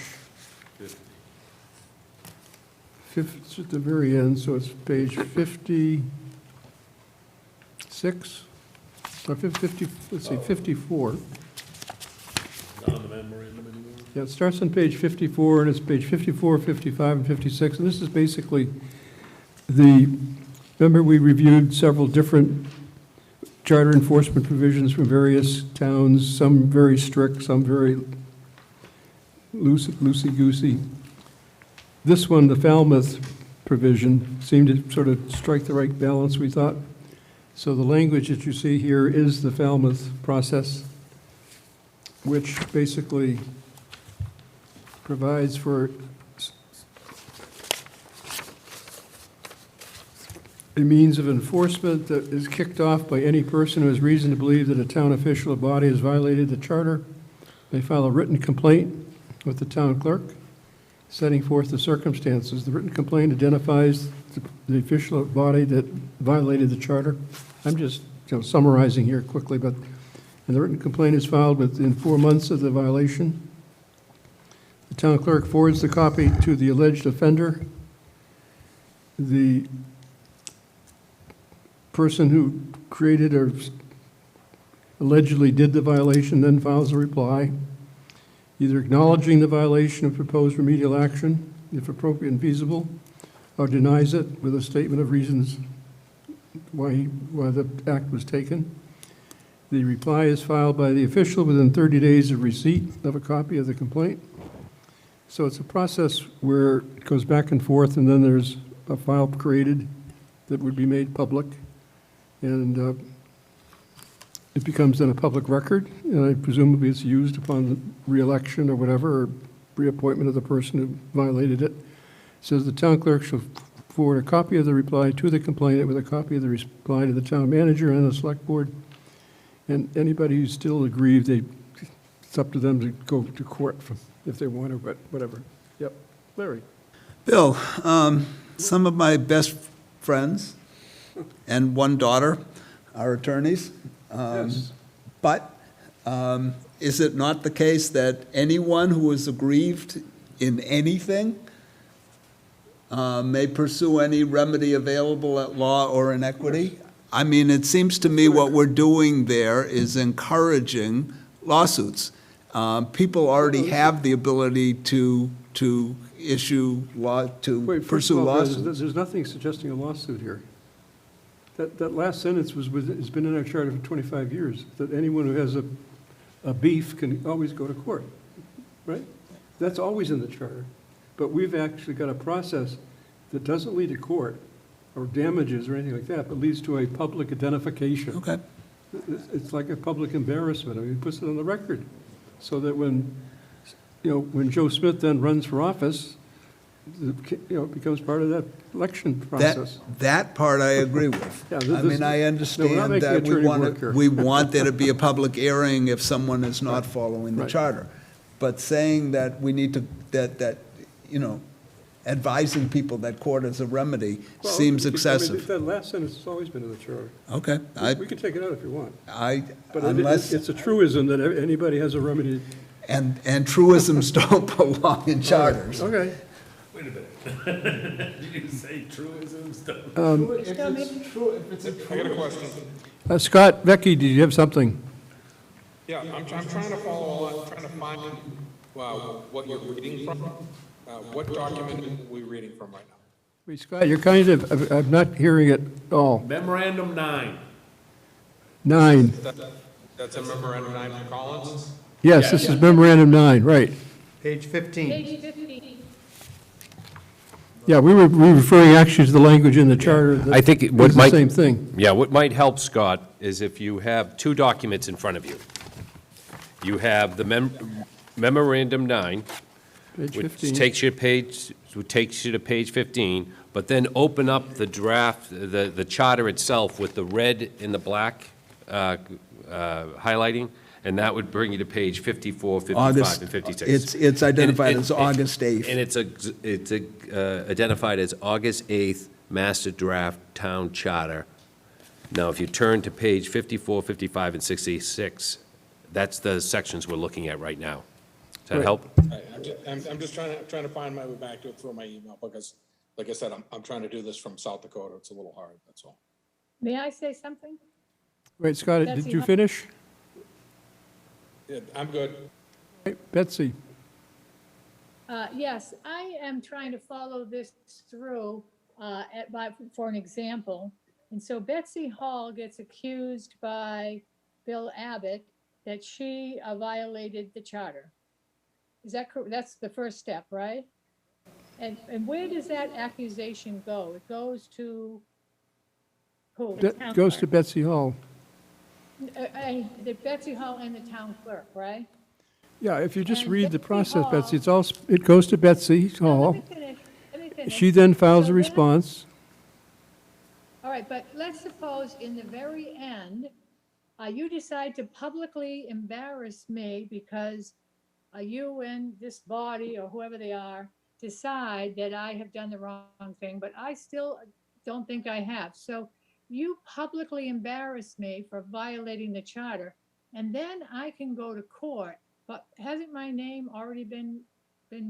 50, it's at the very end, so it's page 56, or 50, let's see, 54. Not on the memorandum anymore? Yeah, it starts on page 54, and it's page 54, 55, and 56, and this is basically remember we reviewed several different charter enforcement provisions from various towns, some very strict, some very loosey-goosey. This one, the Falmouth provision, seemed to sort of strike the right balance, we thought. So the language that you see here is the Falmouth process, which basically provides for a means of enforcement that is kicked off by any person who has reason to believe that a town official or body has violated the charter. They file a written complaint with the town clerk, setting forth the circumstances. The written complaint identifies the official or body that violated the charter. I'm just summarizing here quickly, but and the written complaint is filed within 4 months of the violation. The town clerk forwards the copy to the alleged offender. The person who created or allegedly did the violation then files a reply, either acknowledging the violation of proposed remedial action, if appropriate and feasible, or denies it with a statement of reasons why the act was taken. The reply is filed by the official within 30 days of receipt of a copy of the complaint. So it's a process where it goes back and forth, and then there's a file created that would be made public, and it becomes then a public record, and I presumably it's used upon the reelection or whatever, or reappointment of the person who violated it. It says the town clerk shall forward a copy of the reply to the complainant with a copy of the reply to the town manager and the select board. And anybody who's still aggrieved, it's up to them to go to court if they want to, but whatever. Yep. Larry? Bill, some of my best friends and one daughter are attorneys. Yes. But is it not the case that anyone who is aggrieved in anything may pursue any remedy available at law or in equity? I mean, it seems to me what we're doing there is encouraging lawsuits. People already have the ability to issue law, to Wait, first of pursue all, lawsuits. there's nothing suggesting a lawsuit here. That last sentence has been in our charter for 25 years, that anyone who has a beef can always go to court, right? That's always in the charter. But we've actually got a process that doesn't lead to court or damages or anything like that, but leads to a public identification. Okay. It's like a public embarrassment. I mean, it puts it on the record, so that when Joe Smith then runs for office, it becomes part of that election process. That part I agree with. Yeah, I mean, I we're not understand making that attorney work here. we want there to be a public hearing if someone is not following the Right. charter. But saying that we need to, advising people that court is a remedy Well, seems I mean, excessive. that last sentence has always been in the charter. Okay, We can take it out if you want. But unless, it's a truism that anybody has a remedy. and truisms don't belong in charters. Okay. Wait a minute. Did you say truisms? I got a question. Scott, Becky, did you have something? Yeah, I'm trying to follow along, trying to find what you're reading from. What document are we reading from right now? Wait, Scott, you're I'm not hearing it all. Memorandum 9. 9. That's a memorandum 9 from Collins? Yes, this is memorandum 9, right. Page 15. Page 15. Yeah, we were referring actually to the language in the charter. that I think is what the might. same thing. Yeah, what might help, Scott, is if you have two documents in front of you. You have the memorandum 9, Page which 15. takes you to page 15, but then open up the draft, the charter itself with the red and the black highlighting, and that would bring you to page 54, 55, August, and 56. it's identified And- as August 8th. And it's identified as August 8th Master Draft Town Charter. Now, if you turn to page 54, 55, and 66, that's the sections we're looking at right now. Does that Right. help? I'm just trying to find my way back to it through my email, because, like I said, I'm trying to do this from South Dakota. It's a little hard, that's all. May I say something? Wait, Scott, did Betsy, you how- finish? Yeah, I'm good. Right, Betsy? Yes, I am trying to follow this through for an example. And so Betsy Hall gets accused by Bill Abbott that she violated the charter. Is that correct? That's the first step, right? And where does that accusation go? It goes to who? The town That goes to clerk. Betsy Hall. The Betsy Hall and the town clerk, right? Yeah, if you just And read the Betsy process, Hall- Betsy, it goes to Betsy No, Hall. Let me finish. Let me finish. She then files So a then- response. All right, but let's suppose in the very end, you decide to publicly embarrass me because you and this body or whoever they are decide that I have done the wrong thing, but I still don't think I have. So you publicly embarrass me for violating the charter, and then I can go to court. But hasn't my name already been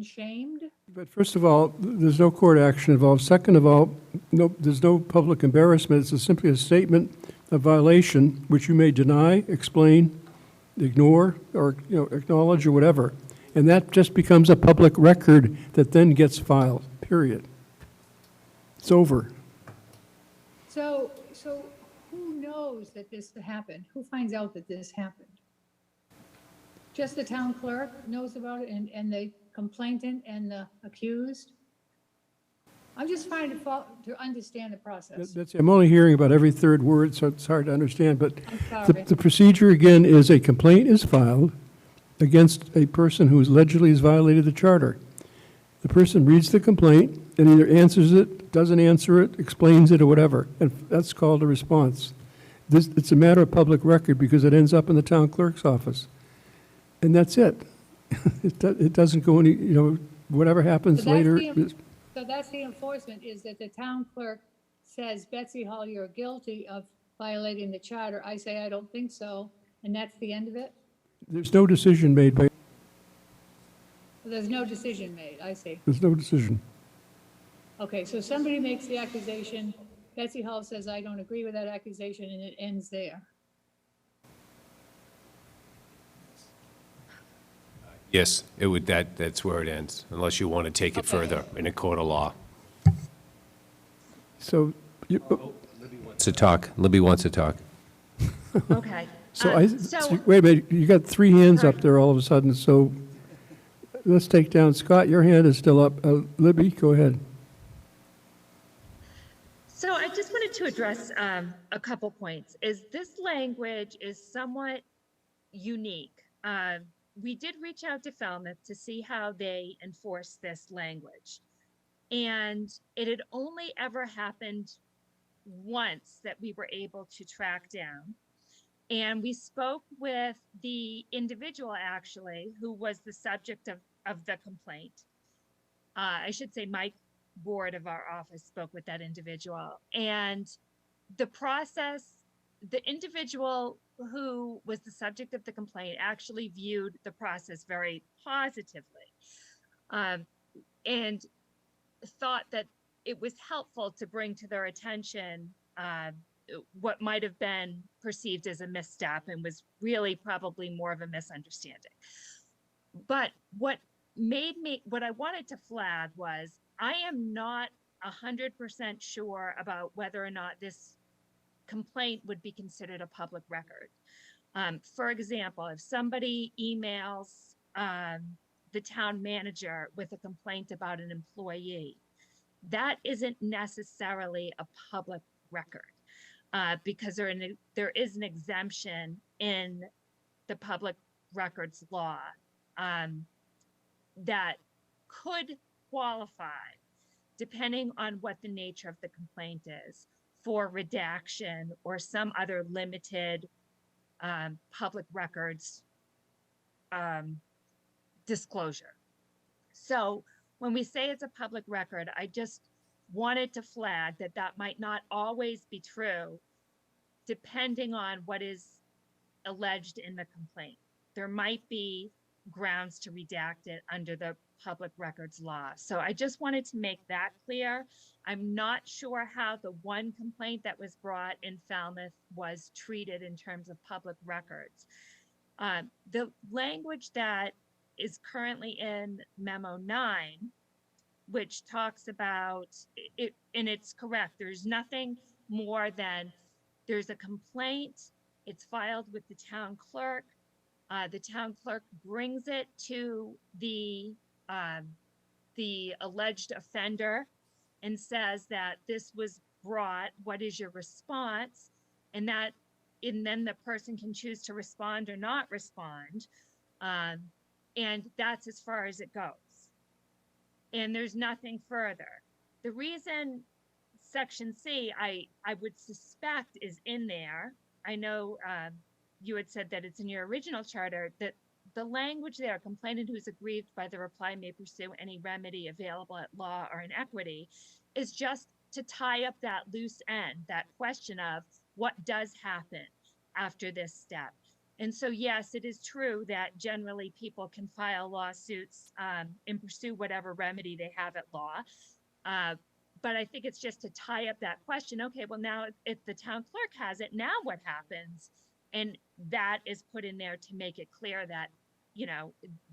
shamed? But first of all, there's no court action involved. Second of all, there's no public embarrassment. It's simply a statement of violation, which you may deny, explain, ignore, or acknowledge, or whatever. And that just becomes a public record that then gets filed, period. It's over. So So who knows that this happened? Who finds out that this happened? Just the town clerk knows about it and the complainant and the accused? I'm just trying to understand the process. I'm only hearing about every third word, so it's hard to understand, but I'm the sorry. the procedure, again, is a complaint is filed against a person who allegedly has violated the charter. The person reads the complaint and either answers it, doesn't answer it, explains it, or whatever, and that's called a response. It's a matter of public record because it ends up in the town clerk's office. And that's it. It doesn't go any, whatever happens So that's later. So that's the enforcement, is that the town clerk says, Betsy Hall, you're guilty of violating the charter. I say, I don't think so, and that's the end of it? There's no decision made by, There's no decision made, I see. there's no decision. Okay, so somebody makes the accusation, Betsy Hall says, I don't agree with that accusation, and it ends there. Yes, it would, that's where it ends, unless you want to take it Okay. further in a court of law. So, Libby wants to talk. Okay. so wait a minute, you got three hands up there all of a sudden, so let's take down, Scott, your hand is still up. Libby, go ahead. So I just wanted to address a couple points. This language is somewhat unique. We did reach out to Falmouth to see how they enforce this language. And it had only ever happened once that we were able to track down. And we spoke with the individual, actually, who was the subject of the complaint. I should say Mike Board of our office spoke with that individual. And the process, the individual who was the subject of the complaint actually viewed the process very positively, and thought that it was helpful to bring to their attention what might have been perceived as a misstep and was really probably more of a misunderstanding. But what I wanted to flag was, I am not 100% sure about whether or not this complaint would be considered a public record. For example, if somebody emails the town manager with a complaint about an employee, that isn't necessarily a public record because there is an exemption in the public records law that could qualify, depending on what the nature of the complaint is, for redaction or some other limited public records disclosure. So when we say it's a public record, I just wanted to flag that that might not always be true, depending on what is alleged in the complaint. There might be grounds to redact it under the public records law. So I just wanted to make that clear. I'm not sure how the one complaint that was brought in Falmouth was treated in terms of public records. The language that is currently in Memo 9, which talks about it, and it's correct, there's nothing more than there's a complaint, it's filed with the town clerk brings it to the alleged offender and says that this was brought, what is your response? And then the person can choose to respond or not respond. And that's as far as it goes. And there's nothing further. The reason Section C, I would suspect is in there, I know you had said that it's in your original charter, that the language there, complainant who is aggrieved by the reply may pursue any remedy available at law or in equity, is just to tie up that loose end, that question of what does happen after this step. And so, yes, it is true that generally people can file lawsuits and pursue whatever remedy they have at law. But I think it's just to tie up that question. Okay, well, now if the town clerk has it, now what happens? And that is put in there to make it clear that,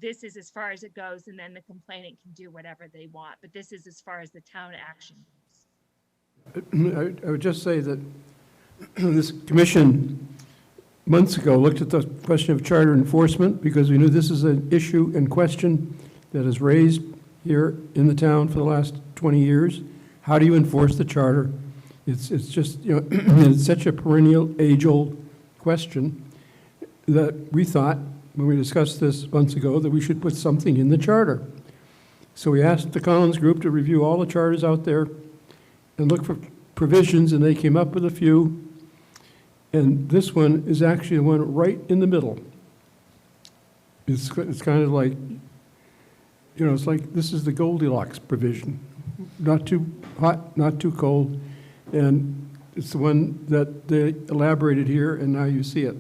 this is as far as it goes, and then the complainant can do whatever they want. But this is as far as the town action goes. I would just say that This commission, months ago, looked at the question of charter enforcement because we knew this is an issue and question that is raised here in the town for the last 20 years. How do you enforce the charter? It's just, it's such a perennial, age-old question that we thought, when we discussed this months ago, that we should put something in the charter. So we asked the Collins Group to review all the charters out there and look for provisions, and they came up with a few. And this one is actually the one right in the middle. It's kind of like, it's like this is the Goldilocks provision. Not too hot, not too cold. And it's the one that they elaborated here, and now you see it.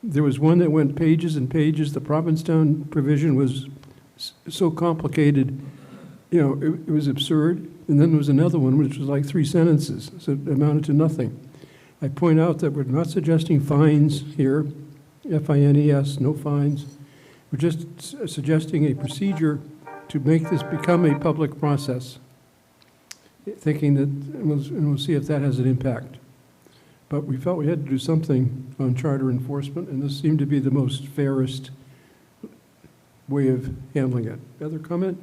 There was one that went pages and pages. The Provincetown provision was so complicated, it was absurd. And then there was another one which was like 3 sentences, so it amounted to nothing. I point out that we're not suggesting fines here, F-I-N-E-S, no fines. We're just suggesting a procedure to make this become a public process, thinking that, and we'll see if that has an impact. But we felt we had to do something on charter enforcement, and this seemed to be the most fairest way of handling it. Other comment?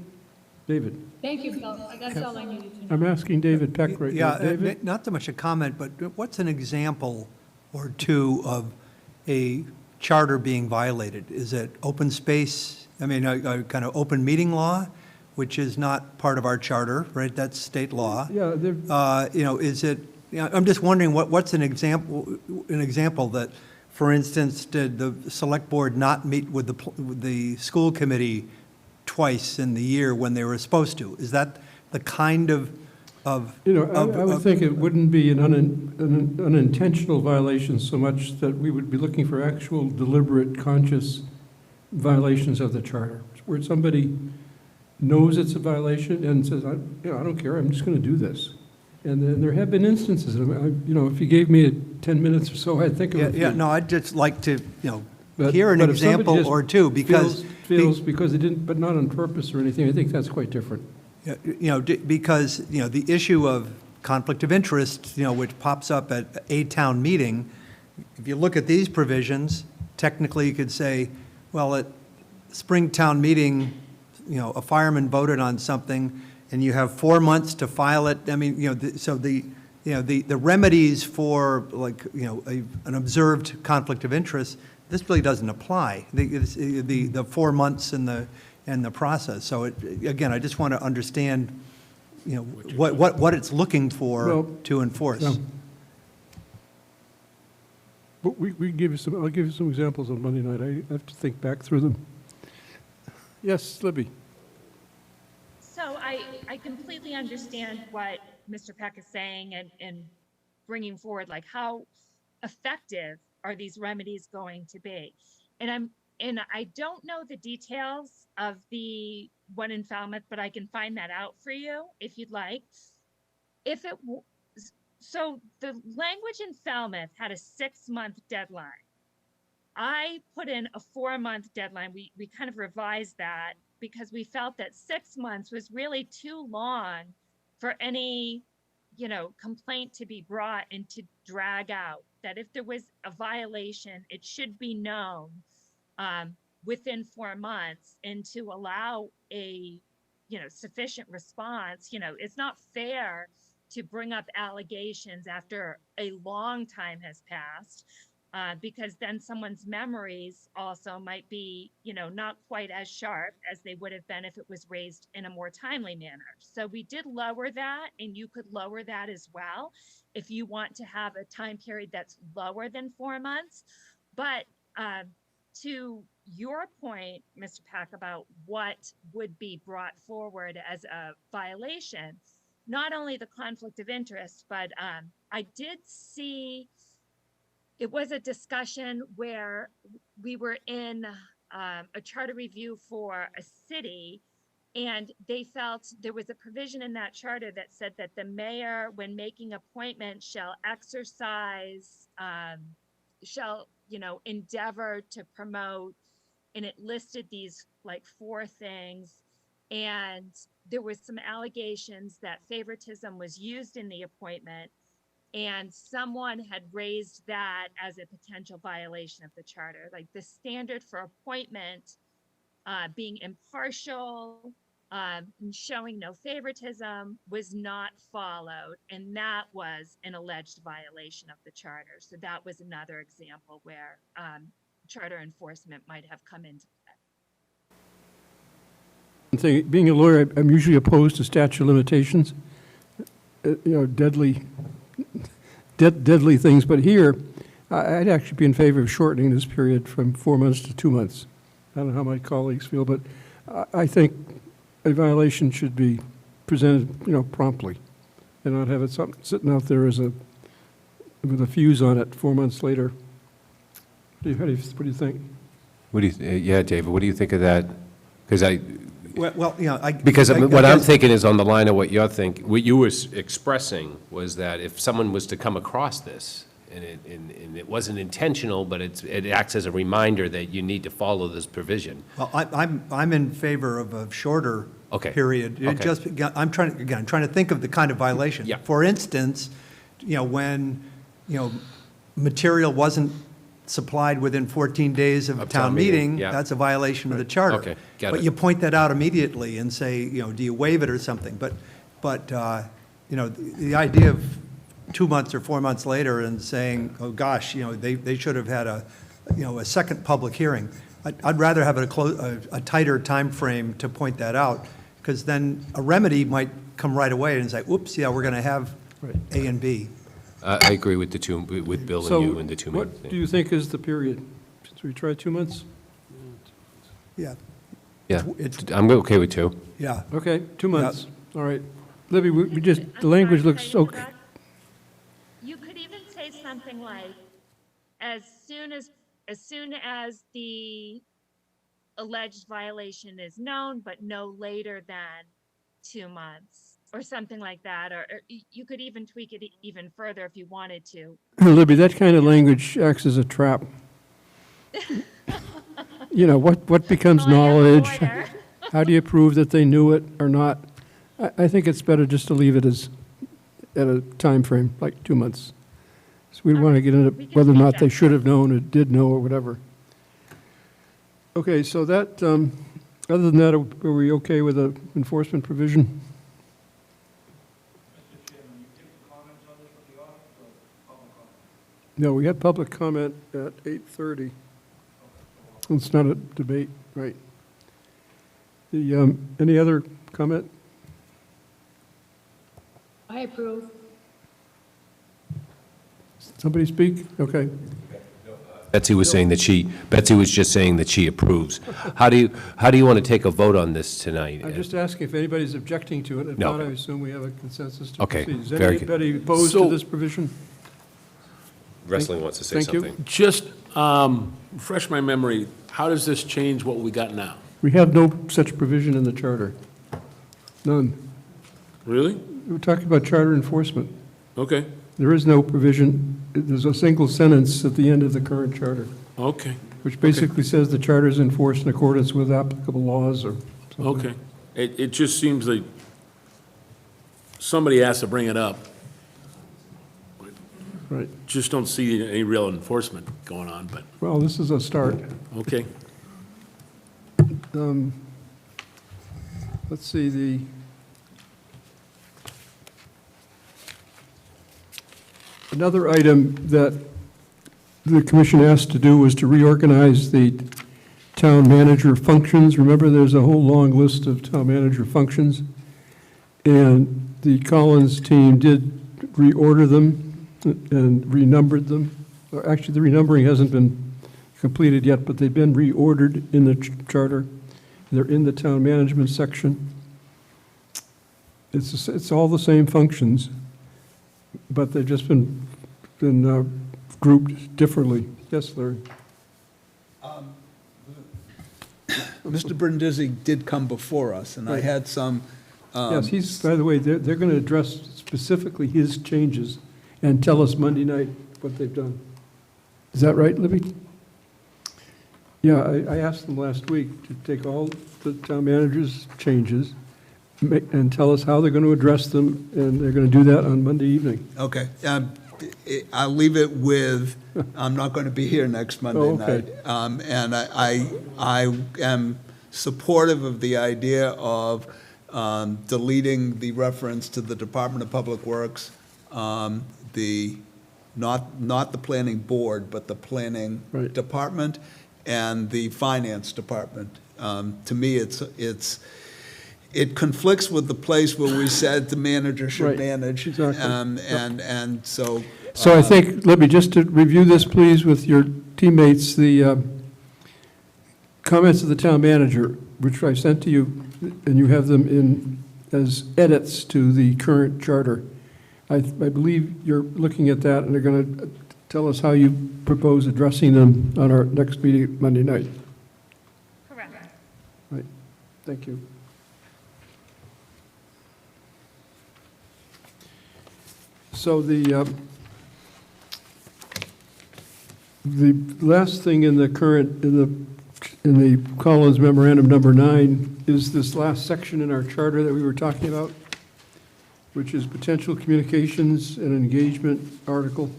David? Thank you, Bill. That's all I needed to know. I'm asking David Peck right now. Yeah, David? not so much a comment, but what's an example or two of a charter being violated? Is it open space, a kind of open meeting law, which is not part of our charter, right? That's state law. Yeah, Is it, I'm just wondering what's an example that, for instance, did the select board not meet with the school committee twice in the year when they were supposed to? Is that the kind of I would think it wouldn't be an unintentional violation so much that we would be looking for actual deliberate, conscious violations of the charter, where somebody knows it's a violation and says, I don't care, I'm just going to do this. And there have been instances, if you gave me 10 minutes or so, I'd think of it. Yeah, no, I'd just like to, But- hear an but if somebody example just or two, because feels because they didn't, but not on purpose or anything, I think that's quite different. because, the issue of conflict of interest, which pops up at a town meeting, if you look at these provisions, technically you could say, well, at spring town meeting, a fireman voted on something, and you have 4 months to file it. So the remedies for, like, an observed conflict of interest, this really doesn't apply. The 4 months and the process. So again, I just want to understand, what it's looking for Well, to enforce. yeah. But we give you some, I'll give you some examples on Monday night. I have to think back through them. Yes, Libby? So I completely understand what Mr. Peck is saying and bringing forward, like, how effective are these remedies going to be? And I don't know the details of the one in Falmouth, but I can find that out for you if you'd like. So the language in Falmouth had a 6-month deadline. I put in a 4-month deadline. We kind of revised that because we felt that 6 months was really too long for any, complaint to be brought and to drag out. That if there was a violation, it should be known within 4 months, and to allow a, sufficient response. It's not fair to bring up allegations after a long time has passed. Because then someone's memories also might be, not quite as sharp as they would have been if it was raised in a more timely manner. So we did lower that, and you could lower that as well if you want to have a time period that's lower than 4 months. But to your point, Mr. Pack, about what would be brought forward as a violation, not only the conflict of interest, but I did see. It was a discussion where we were in a charter review for a city, and they felt there was a provision in that charter that said that the mayor, when making appointments, shall exercise, endeavor to promote, and it listed these like 4 things. And there was some allegations that favoritism was used in the appointment. And someone had raised that as a potential violation of the charter, like the standard for appointment being impartial, and showing no favoritism was not followed. And that was an alleged violation of the charter. So that was another example where charter enforcement might have come into play. Being a lawyer, I'm usually opposed to statute of limitations, deadly things. But here, I'd actually be in favor of shortening this period from 4 months to 2 months. I don't know how my colleagues feel, but I think a violation should be presented, promptly, and not have it sitting out there with a fuse on it 4 months later. What do you think? Yeah, David, what do you think of that? Because Because what I'm thinking is on the line of what you were expressing was that if someone was to come across this, and it wasn't intentional, but it acts as a reminder that you need to follow this provision. Well, I'm in favor of a shorter Okay. period. Okay. I'm trying to think of the kind of violation. Yeah. For instance, when, material wasn't supplied within 14 days of a town meeting, yeah. that's a violation of the charter. Okay, got But it. you point that out immediately and say, do you waive it or something? But the idea of 2 months or 4 months later and saying, oh gosh, they should have had a second public hearing. I'd rather have a tighter time frame to point that out, because then a remedy might come right away and say, oops, yeah, we're going to have A and B. I agree with Bill and you and the 2 So minutes. what do you think is the period? Should we try 2 months? Yeah, Yeah, it's- I'm okay with 2. yeah. Okay, 2 months. All right. Libby, I'm the sorry, language can I looks okay. interrupt? You could even say something like, as soon as the alleged violation is known, but no later than 2 months, or something like that. Or you could even tweak it even further if you wanted to. Libby, that kind of language acts as a trap. What becomes Well, I am a knowledge? lawyer. How do you prove that they knew it or not? I think it's better just to leave it as at a time frame, like 2 months. So we don't want to get into We can whether or tweak not that. they should have known or did know or whatever. Okay, so that, other than that, are we okay with the enforcement provision? No, we had public comment at 8:30. It's not a debate, right? Any other comment? I approve. Somebody speak? Okay. Betsy was just saying that she approves. How do you want to take a vote on this tonight? I'm just asking if anybody's objecting to it. If No. not, I assume we have a consensus to Okay, proceed. Is very good. anybody opposed to So- this provision? Wrestling wants to say Thank you. something. Just refresh my memory, how does this change what we got now? We have no such provision in the charter. None. Really? We're talking about charter enforcement. Okay, There is no provision, there's a single sentence at the end of the current charter, okay, which basically says the charter is enforced in accordance with applicable laws or something. okay. It just seems like somebody has to bring it up. Right. Just don't see any real enforcement going on, but, Well, this is a start. okay. Let's see, another item that the commission asked to do was to reorganize the town manager functions. Remember, there's a whole long list of town manager functions, and the Collins team did reorder them and renumbered them. Or actually, the renumbering hasn't been completed yet, but they've been reordered in the charter. They're in the town management section. It's all the same functions, but they've just been grouped differently. Yes, Larry? Mr. Brindisi did come before us, and I Right. had some. Yes, by the way, they're going to address specifically his changes and tell us Monday night what they've done. Is that right, Libby? Yeah, I asked them last week to take all the town manager's changes and tell us how they're going to address them, and they're going to do that on Monday evening. Okay. I'll leave it with, I'm not going to be here next Monday Oh, okay. night. And I am supportive of the idea of deleting the reference to the Department of Public Works, not the planning board, but the planning Right. department and the finance department. To me, it conflicts with the place where we said the manager should Right, manage. exactly. And so. So I think, let me just to review this, please, with your teammates, the comments of the town manager, which I sent to you, and you have them in as edits to the current charter. I believe you're looking at that, and they're going to tell us how you propose addressing them on our next meeting Monday night. Correct. Right, thank you. So the last thing in the current, in the Collins memorandum number 9 is this last section in our charter that we were talking about, which is potential communications and engagement article.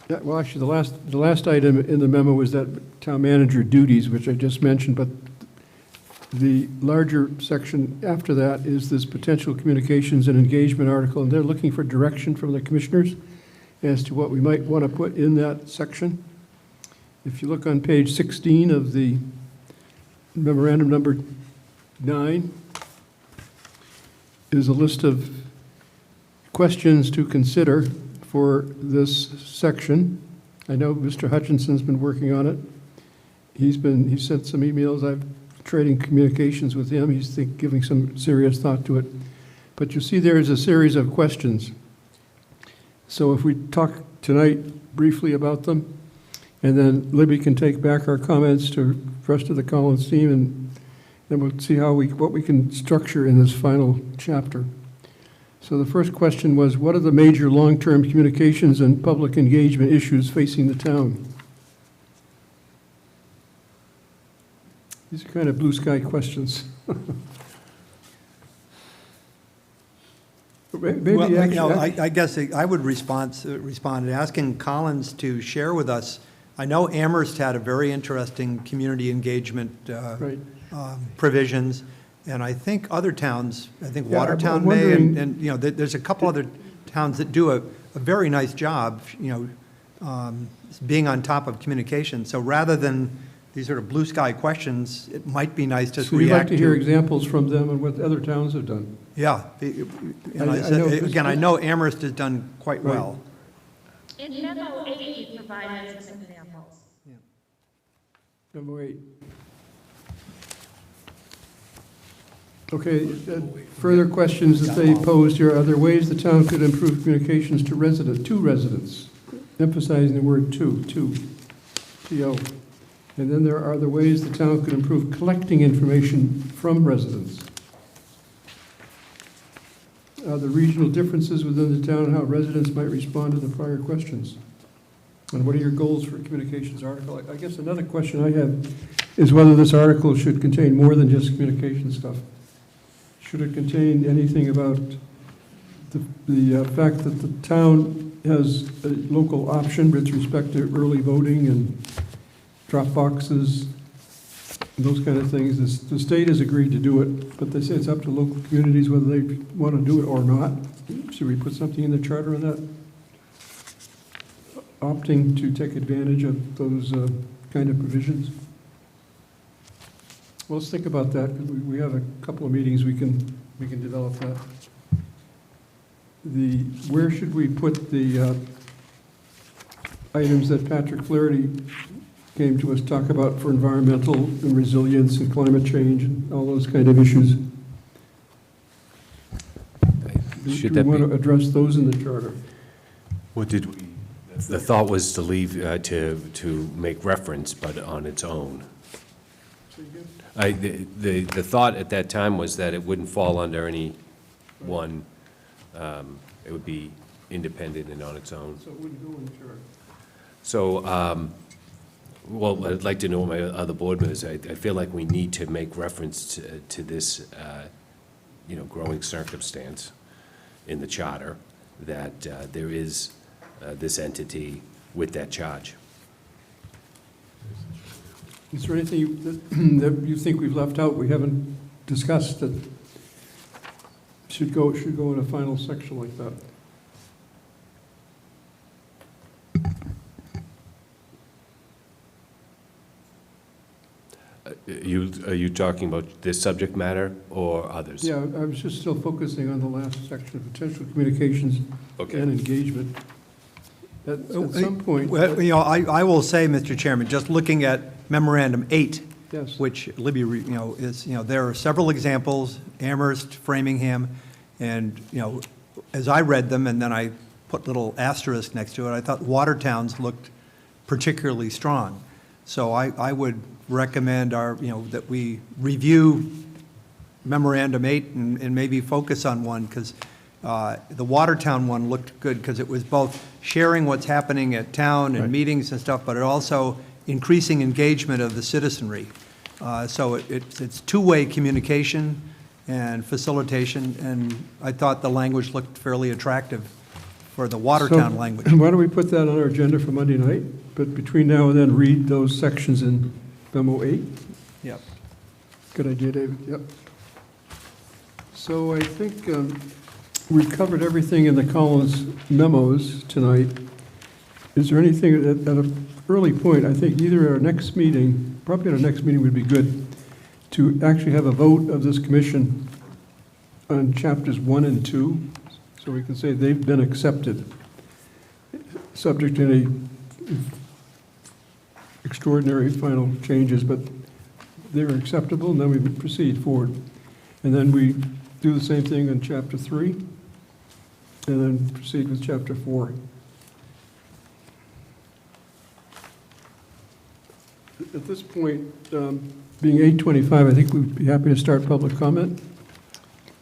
Yeah, well, actually, the last item in the memo was that town manager duties, which I just mentioned, but the larger section after that is this potential communications and engagement article, and they're looking for direction from the commissioners as to what we might want to put in that section. If you look on page 16 of the memorandum number 9, is a list of questions to consider for this section. I know Mr. Hutchinson's been working on it. He sent some emails. I've trading communications with him. He's giving some serious thought to it. But you see there is a series of questions. So if we talk tonight briefly about them, and then Libby can take back our comments to the rest of the Collins team, and then we'll see what we can structure in this final chapter. So the first question was, what are the major long-term communications and public engagement issues facing the town? These are kind of blue sky questions. Maybe Well, actually, I guess I would respond asking Collins to share with us. I know Amherst had a very interesting community engagement right. provisions, and I think other towns, I think Yeah, Watertown I'm may, wondering- and you know, there's a couple other towns that do a very nice job, being on top of communication. So rather than these sort of blue sky questions, it might be nice to So you'd like react to hear to. examples from them and what other towns have done? Yeah. And I know this- again, I know Amherst has done quite Right. well. In memo 8, we provided some examples. Number 8. Okay, further questions that they posed here. Are there ways the town could improve communications to residents, emphasizing the word to, T-O. And then there are the ways the town could improve collecting information from residents. The regional differences within the town, how residents might respond to the prior questions. And what are your goals for communications article? I guess another question I have is whether this article should contain more than just communication stuff. Should it contain anything about the fact that the town has a local option with respect to early voting and drop boxes, those kind of things? The state has agreed to do it, but they say it's up to local communities whether they want to do it or not. Should we put something in the charter on that? Opting to take advantage of those kind of provisions? Well, let's think about that. We have a couple of meetings, we can develop that. Where should we put the items that Patrick Flaherty came to us talk about for environmental and resilience and climate change and all those kind of issues? Should Do that we be? want to address those in the charter? What did we? The thought was to leave, to make reference, but on its own. The thought at that time was that it wouldn't fall under any one, it would be independent and on its own. So it wouldn't go in the charter. So, well, I'd like to know what my other board members, I feel like we need to make reference to this, growing circumstance in the charter. that there is this entity with that charge. Is there anything that you think we've left out, we haven't discussed, that should go in a final section like that? Are you talking about this subject matter or others? Yeah, I was just still focusing on the last section, potential communications Okay. and engagement. At some point, Well, you know, I will say, Mr. Chairman, just looking at Memorandum 8, yes, which Libby, you know, is, you know, there are several examples, Amherst, Framingham, and, you know, as I read them, and then I put little asterisk next to it, I thought Watertown's looked particularly strong. So I would recommend you know, that we review Memorandum 8 and maybe focus on one, because the Watertown one looked good, because it was both sharing what's happening at town and Right. meetings and stuff, but it also increasing engagement of the citizenry. So it's two-way communication and facilitation, and I thought the language looked fairly attractive for the Watertown So, language. why don't we put that on our agenda for Monday night? But between now and then, read those sections in Memo 8. Yep. Good idea, David, yep. So I think we covered everything in the Collins memos tonight. Is there anything at an early point, I think either our next meeting, probably our next meeting would be good, to actually have a vote of this commission on chapters 1 and 2, so we can say they've been accepted, subject to any extraordinary final changes, but they're acceptable, and then we would proceed forward. And then we do the same thing in chapter 3, and then proceed with chapter 4. At this point, being 8:25, I think we'd be happy to start public comment.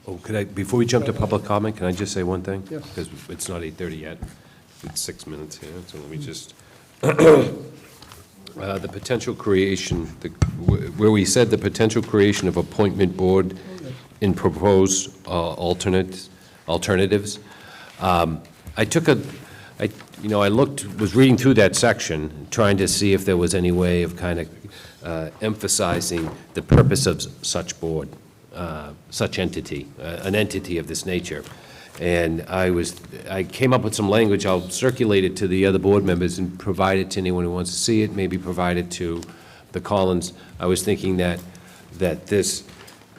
Oh, could I, before we jump to public comment, can I just say one thing? Yes. Because it's not 8:30 yet. It's 6 minutes here, so let me just, the potential creation, where we said the potential creation of appointment board in proposed alternatives. I took I was reading through that section, trying to see if there was any way of kind of emphasizing the purpose of such board, such entity, an entity of this nature. And I came up with some language. I'll circulate it to the other board members and provide it to anyone who wants to see it, maybe provide it to the Collins. I was thinking that this,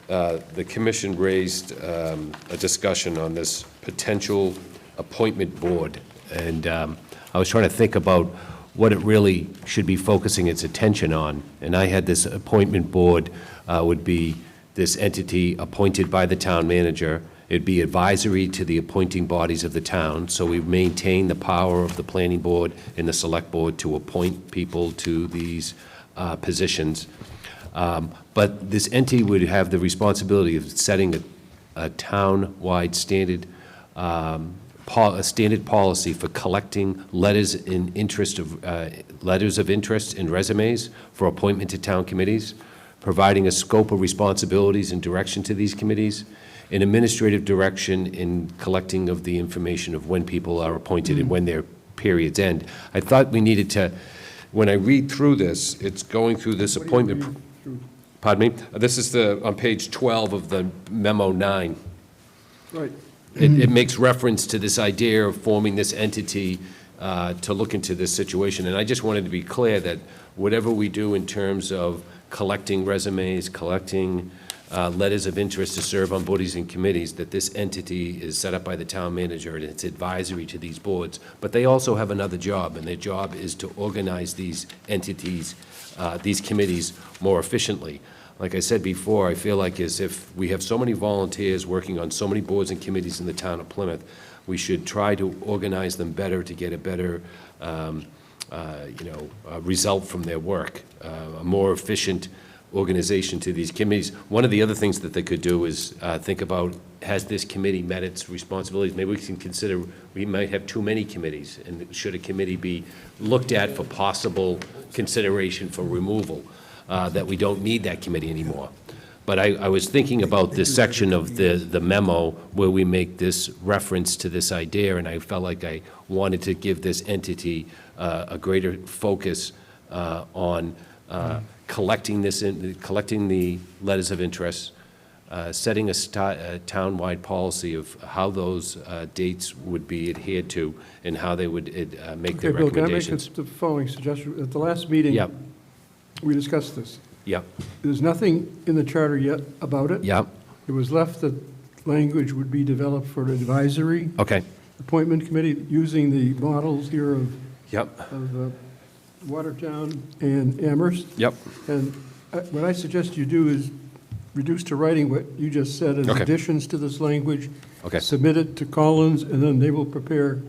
the commission raised a discussion on this potential appointment board. And I was trying to think about what it really should be focusing its attention on. And I had this appointment board would be this entity appointed by the town manager. It'd be advisory to the appointing bodies of the town, so we maintain the power of the planning board and the select board to appoint people to these positions. But this entity would have the responsibility of setting a town-wide standard, a standard policy for collecting letters of interest and resumes for appointment to town committees, providing a scope of responsibilities and direction to these committees, an administrative direction in collecting of the information of when people are appointed and when their periods end. I thought we needed to, when I read through this, it's going through this appointment. Pardon me? This is on page 12 of the memo 9. Right. It makes reference to this idea of forming this entity to look into this situation. And I just wanted to be clear that whatever we do in terms of collecting resumes, collecting letters of interest to serve on bodies and committees, that this entity is set up by the town manager and it's advisory to these boards. But they also have another job, and their job is to organize these entities, these committees more efficiently. Like I said before, I feel like as if we have so many volunteers working on so many boards and committees in the town of Plymouth, we should try to organize them better to get a better result from their work, a more efficient organization to these committees. One of the other things that they could do is think about, has this committee met its responsibilities? Maybe we can consider, we might have too many committees, and should a committee be looked at for possible consideration for removal, that we don't need that committee anymore. But I was thinking about this section of the memo where we make this reference to this idea, and I felt like I wanted to give this entity a greater focus on collecting collecting the letters of interest, setting a town-wide policy of how those dates would be adhered to and how they would make their Okay, Bill, can I make recommendations. the following suggestion? At the last meeting, Yep, we discussed this. yep, There's nothing in the charter yet about it. yep, It was left that language would be developed for an advisory okay, appointment committee using the models here of yep, Watertown and Amherst. yep, And what I suggest you do is reduce to writing what you just said as Okay. additions to this language. Okay. Submit it to Collins, and then they will prepare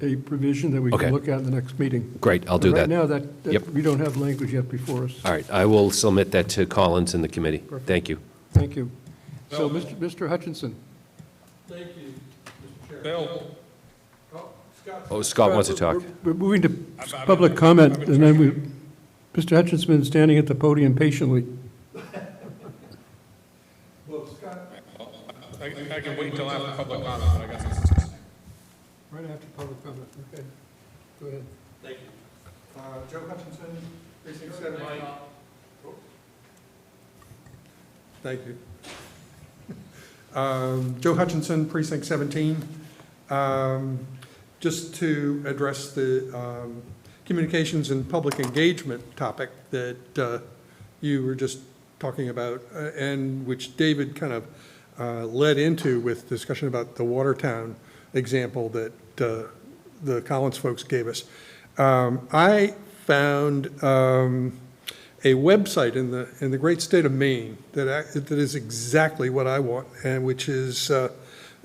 a provision that we Okay. can look at in the next meeting. great, I'll do But that. right now, that Yep. we don't have language yet before us. All right, I will submit that to Collins and the committee. Thank you. Thank you. So, Mr. Hutchinson. Bill, Oh, Scott wants to talk. We're moving to public comment, and then Mr. Hutchinson is standing at the podium patiently. I can wait until after public comment, but I guess it's. Right after public comment, okay. Go ahead. Thank you. Joe Hutchinson, precinct 17. Thank you. Joe Hutchinson, precinct 17. Just to address the communications and public engagement topic that you were just talking about, and which David kind of led into with discussion about the Watertown example that the Collins folks gave us. I found a website in the great state of Maine that is exactly what I want, and which is a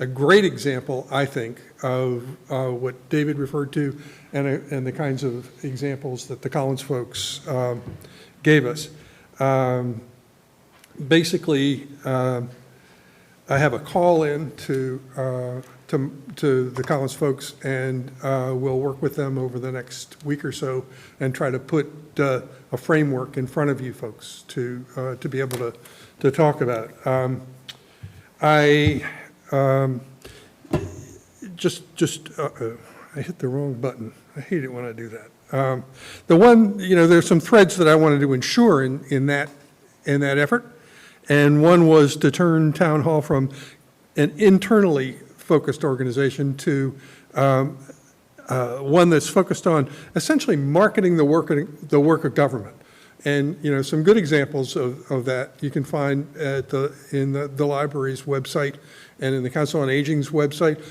great example, I think, of what David referred to, and the kinds of examples that the Collins folks gave us. Basically, I have a call in to the Collins folks, and we'll work with them over the next week or so and try to put a framework in front of you folks to be able to talk about. I hit the wrong button. I hate it when I do that. The one, there's some threads that I wanted to ensure in that effort. And one was to turn Town Hall from an internally focused organization to one that's focused on essentially marketing the work of government. And some good examples of that you can find in the library's website and in the Council on Aging's website.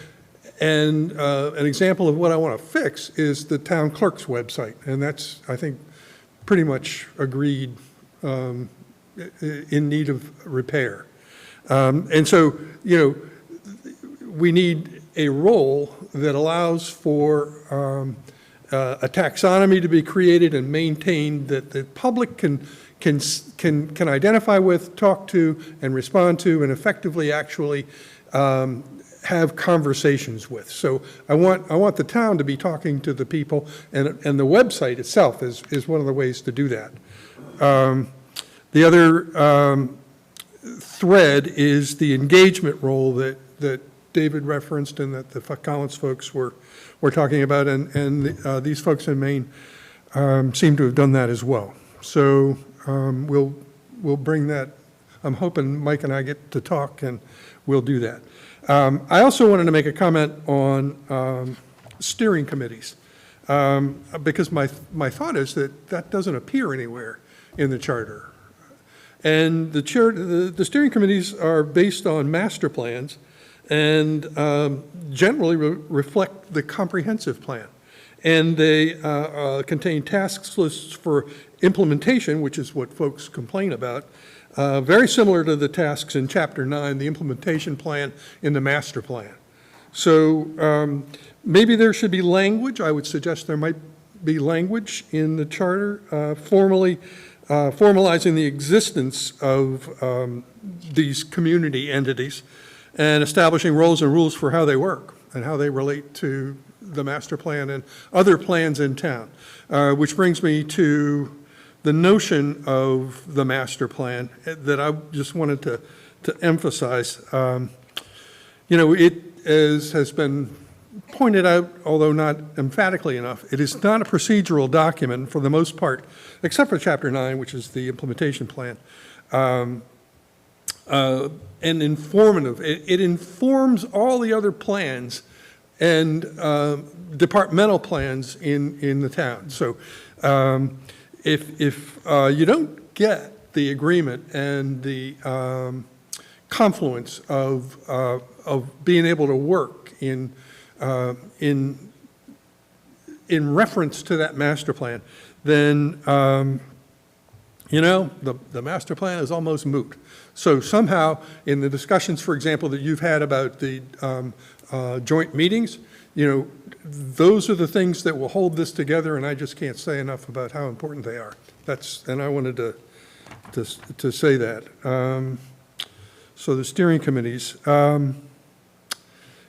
And an example of what I want to fix is the town clerk's website, and that's, I think, pretty much agreed in need of repair. And so, we need a role that allows for a taxonomy to be created and maintained that the public can identify with, talk to, and respond to, and effectively actually have conversations with. So I want the town to be talking to the people, and the website itself is one of the ways to do that. The other thread is the engagement role that David referenced and that the Collins folks were talking about, and these folks in Maine seem to have done that as well. So we'll bring that. I'm hoping Mike and I get to talk, and we'll do that. I also wanted to make a comment on steering committees, because my thought is that doesn't appear anywhere in the charter. And the steering committees are based on master plans and generally reflect the comprehensive plan. And they contain task lists for implementation, which is what folks complain about, very similar to the tasks in Chapter 9, the implementation plan in the master plan. So maybe there should be language. I would suggest there might be language in the charter formalizing the existence of these community entities and establishing roles and rules for how they work and how they relate to the master plan and other plans in town. Which brings me to the notion of the master plan that I just wanted to emphasize. It, as has been pointed out, although not emphatically enough, it is not a procedural document for the most part, except for Chapter 9, which is the implementation plan, and informative. It informs all the other plans and departmental plans in the town. So if you don't get the agreement and the confluence of being able to work in reference to that master plan, then, the master plan is almost moot. So somehow, in the discussions, for example, that you've had about the joint meetings, those are the things that will hold this together, and I just can't say enough about how important they are. And I wanted to say that. So the steering committees.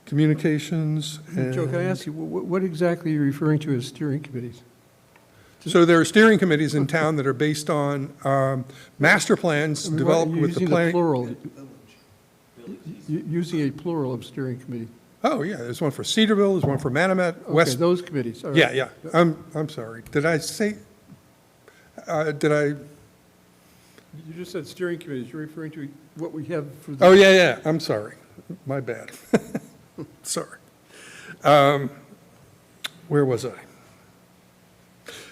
Communications. Joe, can I ask you, what exactly are you referring to as steering committees? So there are steering committees in town that are based on master plans developed with the planning. Using a plural of steering committee. Oh, yeah, there's one for Cedarville, there's one for Manamet, West. Okay, those committees. All right. Yeah. I'm sorry. Did I say, You just said steering committees. You're referring to what we have for the. Oh, yeah, I'm sorry. My bad. Sorry. Where was I?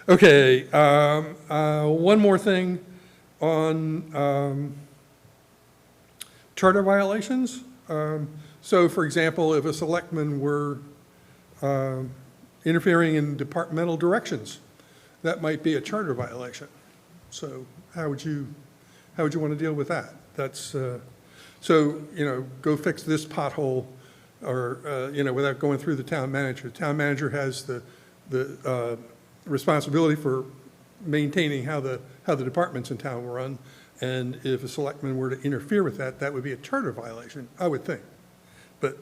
Okay, one more thing on charter violations. So, for example, if a selectman were interfering in departmental directions, that might be a charter violation. So how would you want to deal with that? That's, go fix this pothole, or, without going through the town manager. The town manager has the responsibility for maintaining how the departments in town run. And if a selectman were to interfere with that, that would be a charter violation, I would think. But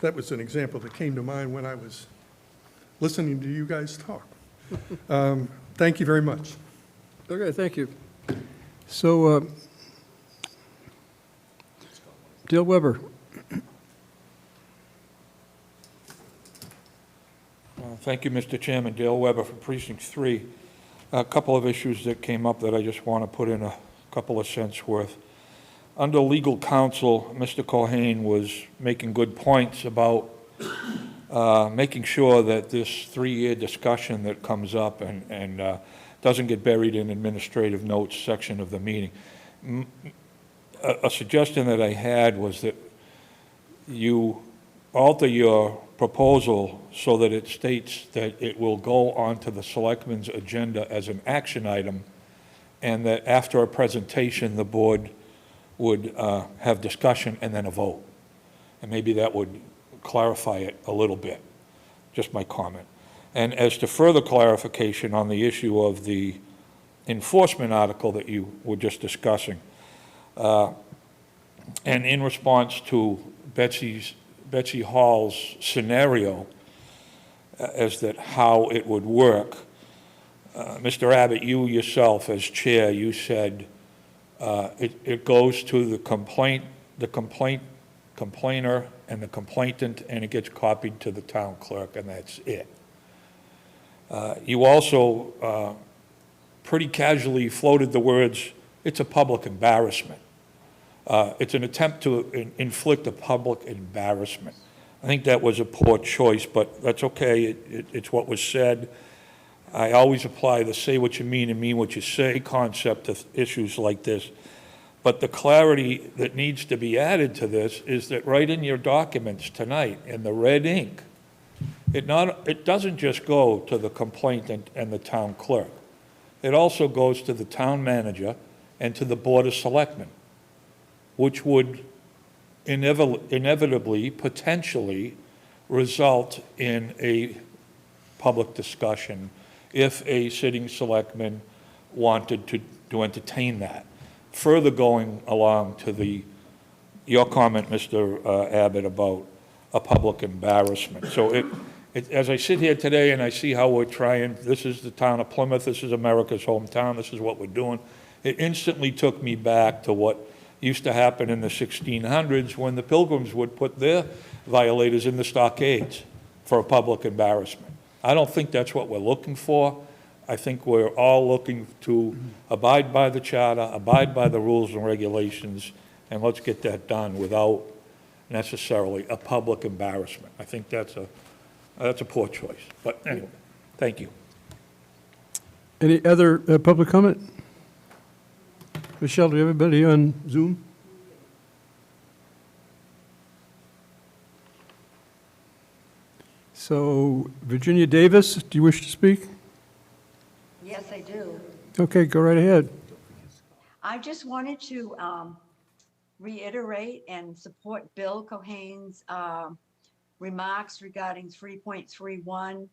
that was an example that came to mind when I was listening to you guys talk. Thank you very much. Okay, thank you. So, Dale Weber. Thank you, Mr. Chairman. Dale Weber from Precinct 3. A couple of issues that came up that I just want to put in a couple of cents worth. Under legal counsel, Mr. Cohane was making good points about making sure that this 3-year discussion that comes up and doesn't get buried in administrative notes section of the meeting. A suggestion that I had was that you alter your proposal so that it states that it will go onto the selectmen's agenda as an action item, and that after a presentation, the board would have discussion and then a vote. And maybe that would clarify it a little bit, just my comment. And as to further clarification on the issue of the enforcement article that you were just discussing, and in response to Betsy Hall's scenario as that how it would work, Mr. Abbott, you yourself as chair, you said it goes to the complainer and the complainant, and it gets copied to the town clerk, and that's it. You also pretty casually floated the words, it's a public embarrassment. It's an attempt to inflict a public embarrassment. I think that was a poor choice, but that's okay. It's what was said. I always apply the say what you mean and mean what you say concept to issues like this. But the clarity that needs to be added to this is that right in your documents tonight, in the red ink, it doesn't just go to the complainant and the town clerk. It also goes to the town manager and to the Board of Selectmen, which would inevitably, potentially, result in a public discussion if a sitting selectman wanted to entertain that. Further going along to your comment, Mr. Abbott, about a public embarrassment. So As I sit here today and I see how we're trying, this is the town of Plymouth, this is America's hometown, this is what we're doing, it instantly took me back to what used to happen in the 1600s when the Pilgrims would put their violators in the stockades for a public embarrassment. I don't think that's what we're looking for. I think we're all looking to abide by the charter, abide by the rules and regulations, and let's get that done without necessarily a public embarrassment. I think that's a poor choice. But anyway, thank you. Any other public comment? Michelle, do you have anybody on Zoom? So, Virginia Davis, do you wish to speak? Yes, I do. Okay, go right ahead. I just wanted to reiterate and support Bill Cohen's remarks regarding 3.31,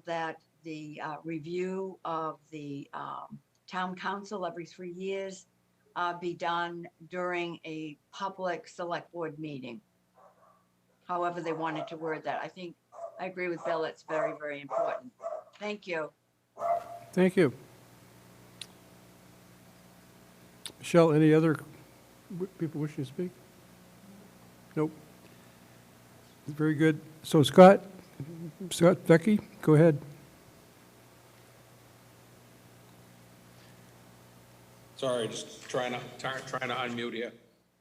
that the review of the town council every 3 years be done during a public select board meeting. However they wanted to word that. I agree with Bill, it's very, very important. Thank you. Thank you. Michelle, any other people wishing to speak? Nope. Very good. So Scott, Becky, go ahead. Sorry, just trying to unmute here.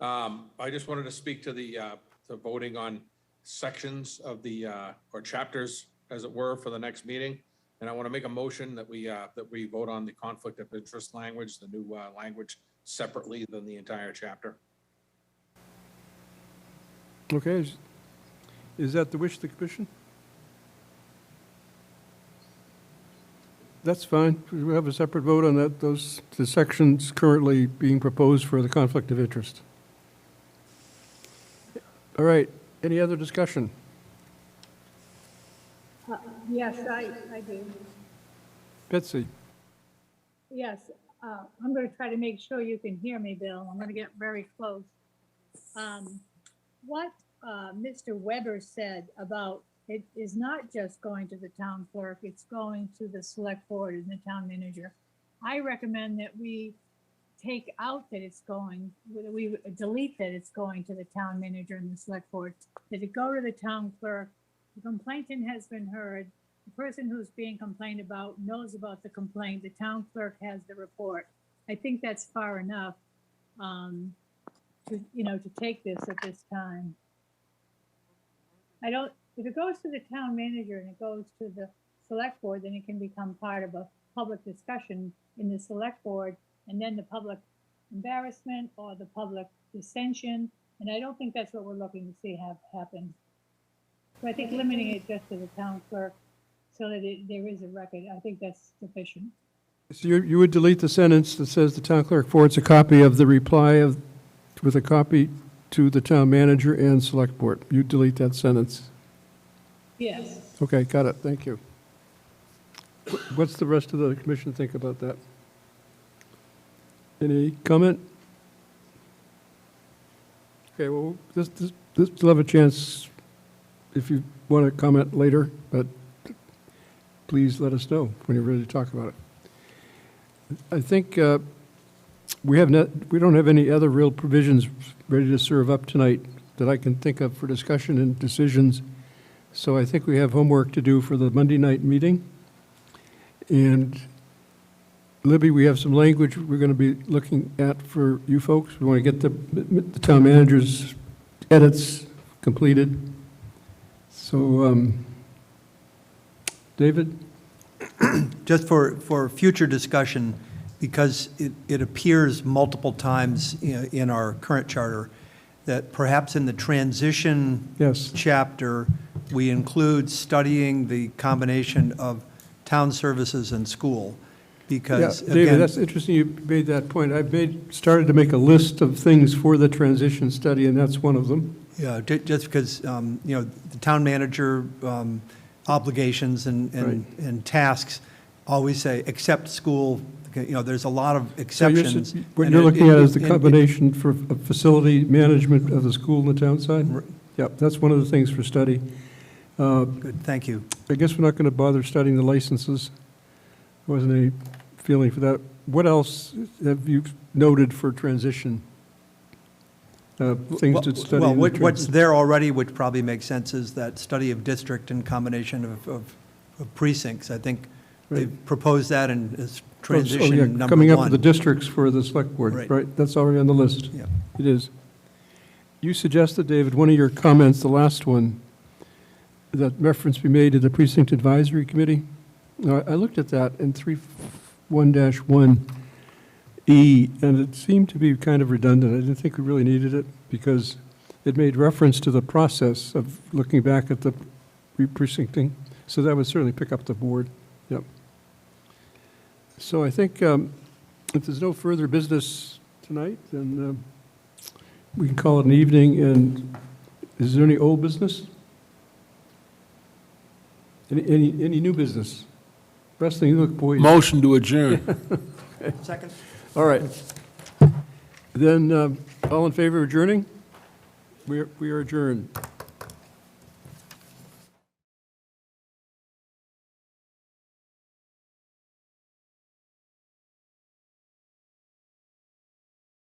I just wanted to speak to the voting on sections of the, or chapters, as it were, for the next meeting. And I want to make a motion that we vote on the conflict of interest language, the new language, separately than the entire chapter. Okay. Is that the wish of the commission? That's fine. We have a separate vote on that, the sections currently being proposed for the conflict of interest. All right, any other discussion? Yes, I do. Betsy? Yes, I'm going to try to make sure you can hear me, Bill. I'm going to get very close. What Mr. Weber said about it is not just going to the town clerk, it's going to the select board and the town manager. I recommend that we take out that it's going, we delete that it's going to the town manager and the select board, that it go to the town clerk. The complainant has been heard. The person who's being complained about knows about the complaint. The town clerk has the report. I think that's far enough to take this at this time. If it goes to the town manager and it goes to the select board, then it can become part of a public discussion in the select board, and then the public embarrassment or the public dissension. And I don't think that's what we're looking to see have happen. So I think limiting it just to the town clerk so that there is a record, I think that's sufficient. So you would delete the sentence that says the town clerk forwards a copy of the reply with a copy to the town manager and select board. You delete that sentence. Yes. Okay, got it. Thank you. What's the rest of the commission think about that? Any comment? Okay, well, this will have a chance if you want to comment later, but please let us know when you're ready to talk about it. I think we don't have any other real provisions ready to serve up tonight that I can think of for discussion and decisions. So I think we have homework to do for the Monday night meeting. And Libby, we have some language we're going to be looking at for you folks. We want to get the town manager's edits completed. So, David? Just for future discussion, because it appears multiple times in our current charter, that perhaps in the transition chapter, we include studying the combination of town services and school. Because David, again, that's interesting you made that point. I've started to make a list of things for the transition study, and that's one of them. Yeah, just because, the town manager obligations and tasks always say, except school, there's a lot of exceptions. So what you're looking at is the combination for facility management of the school and the town side? Yep, that's one of the things for study. Good, thank you. I guess we're not going to bother studying the licenses. There wasn't any feeling for that. What else have you noted for transition? Things to study. Well, in the what's transition. there already, which probably makes sense, is that study of district and combination of precincts. I think they've proposed that in as Oh, yeah, transition number coming up with the one. districts for the select board, Right. right? That's already on the list. Yeah. It is. You suggested, David, one of your comments, the last one, that reference be made to the precinct advisory committee. Now, I looked at that in 3.1-1E, and it seemed to be kind of redundant. I didn't think we really needed it because it made reference to the process of looking back at the re-precincting. So that would certainly pick up the board. Yep. So I think if there's no further business tonight, then we can call it an evening. And is there any old business? Any new business? Wrestling, you look poised. Motion to adjourn. Second? All right. Then, all in favor of adjourning? We are adjourned.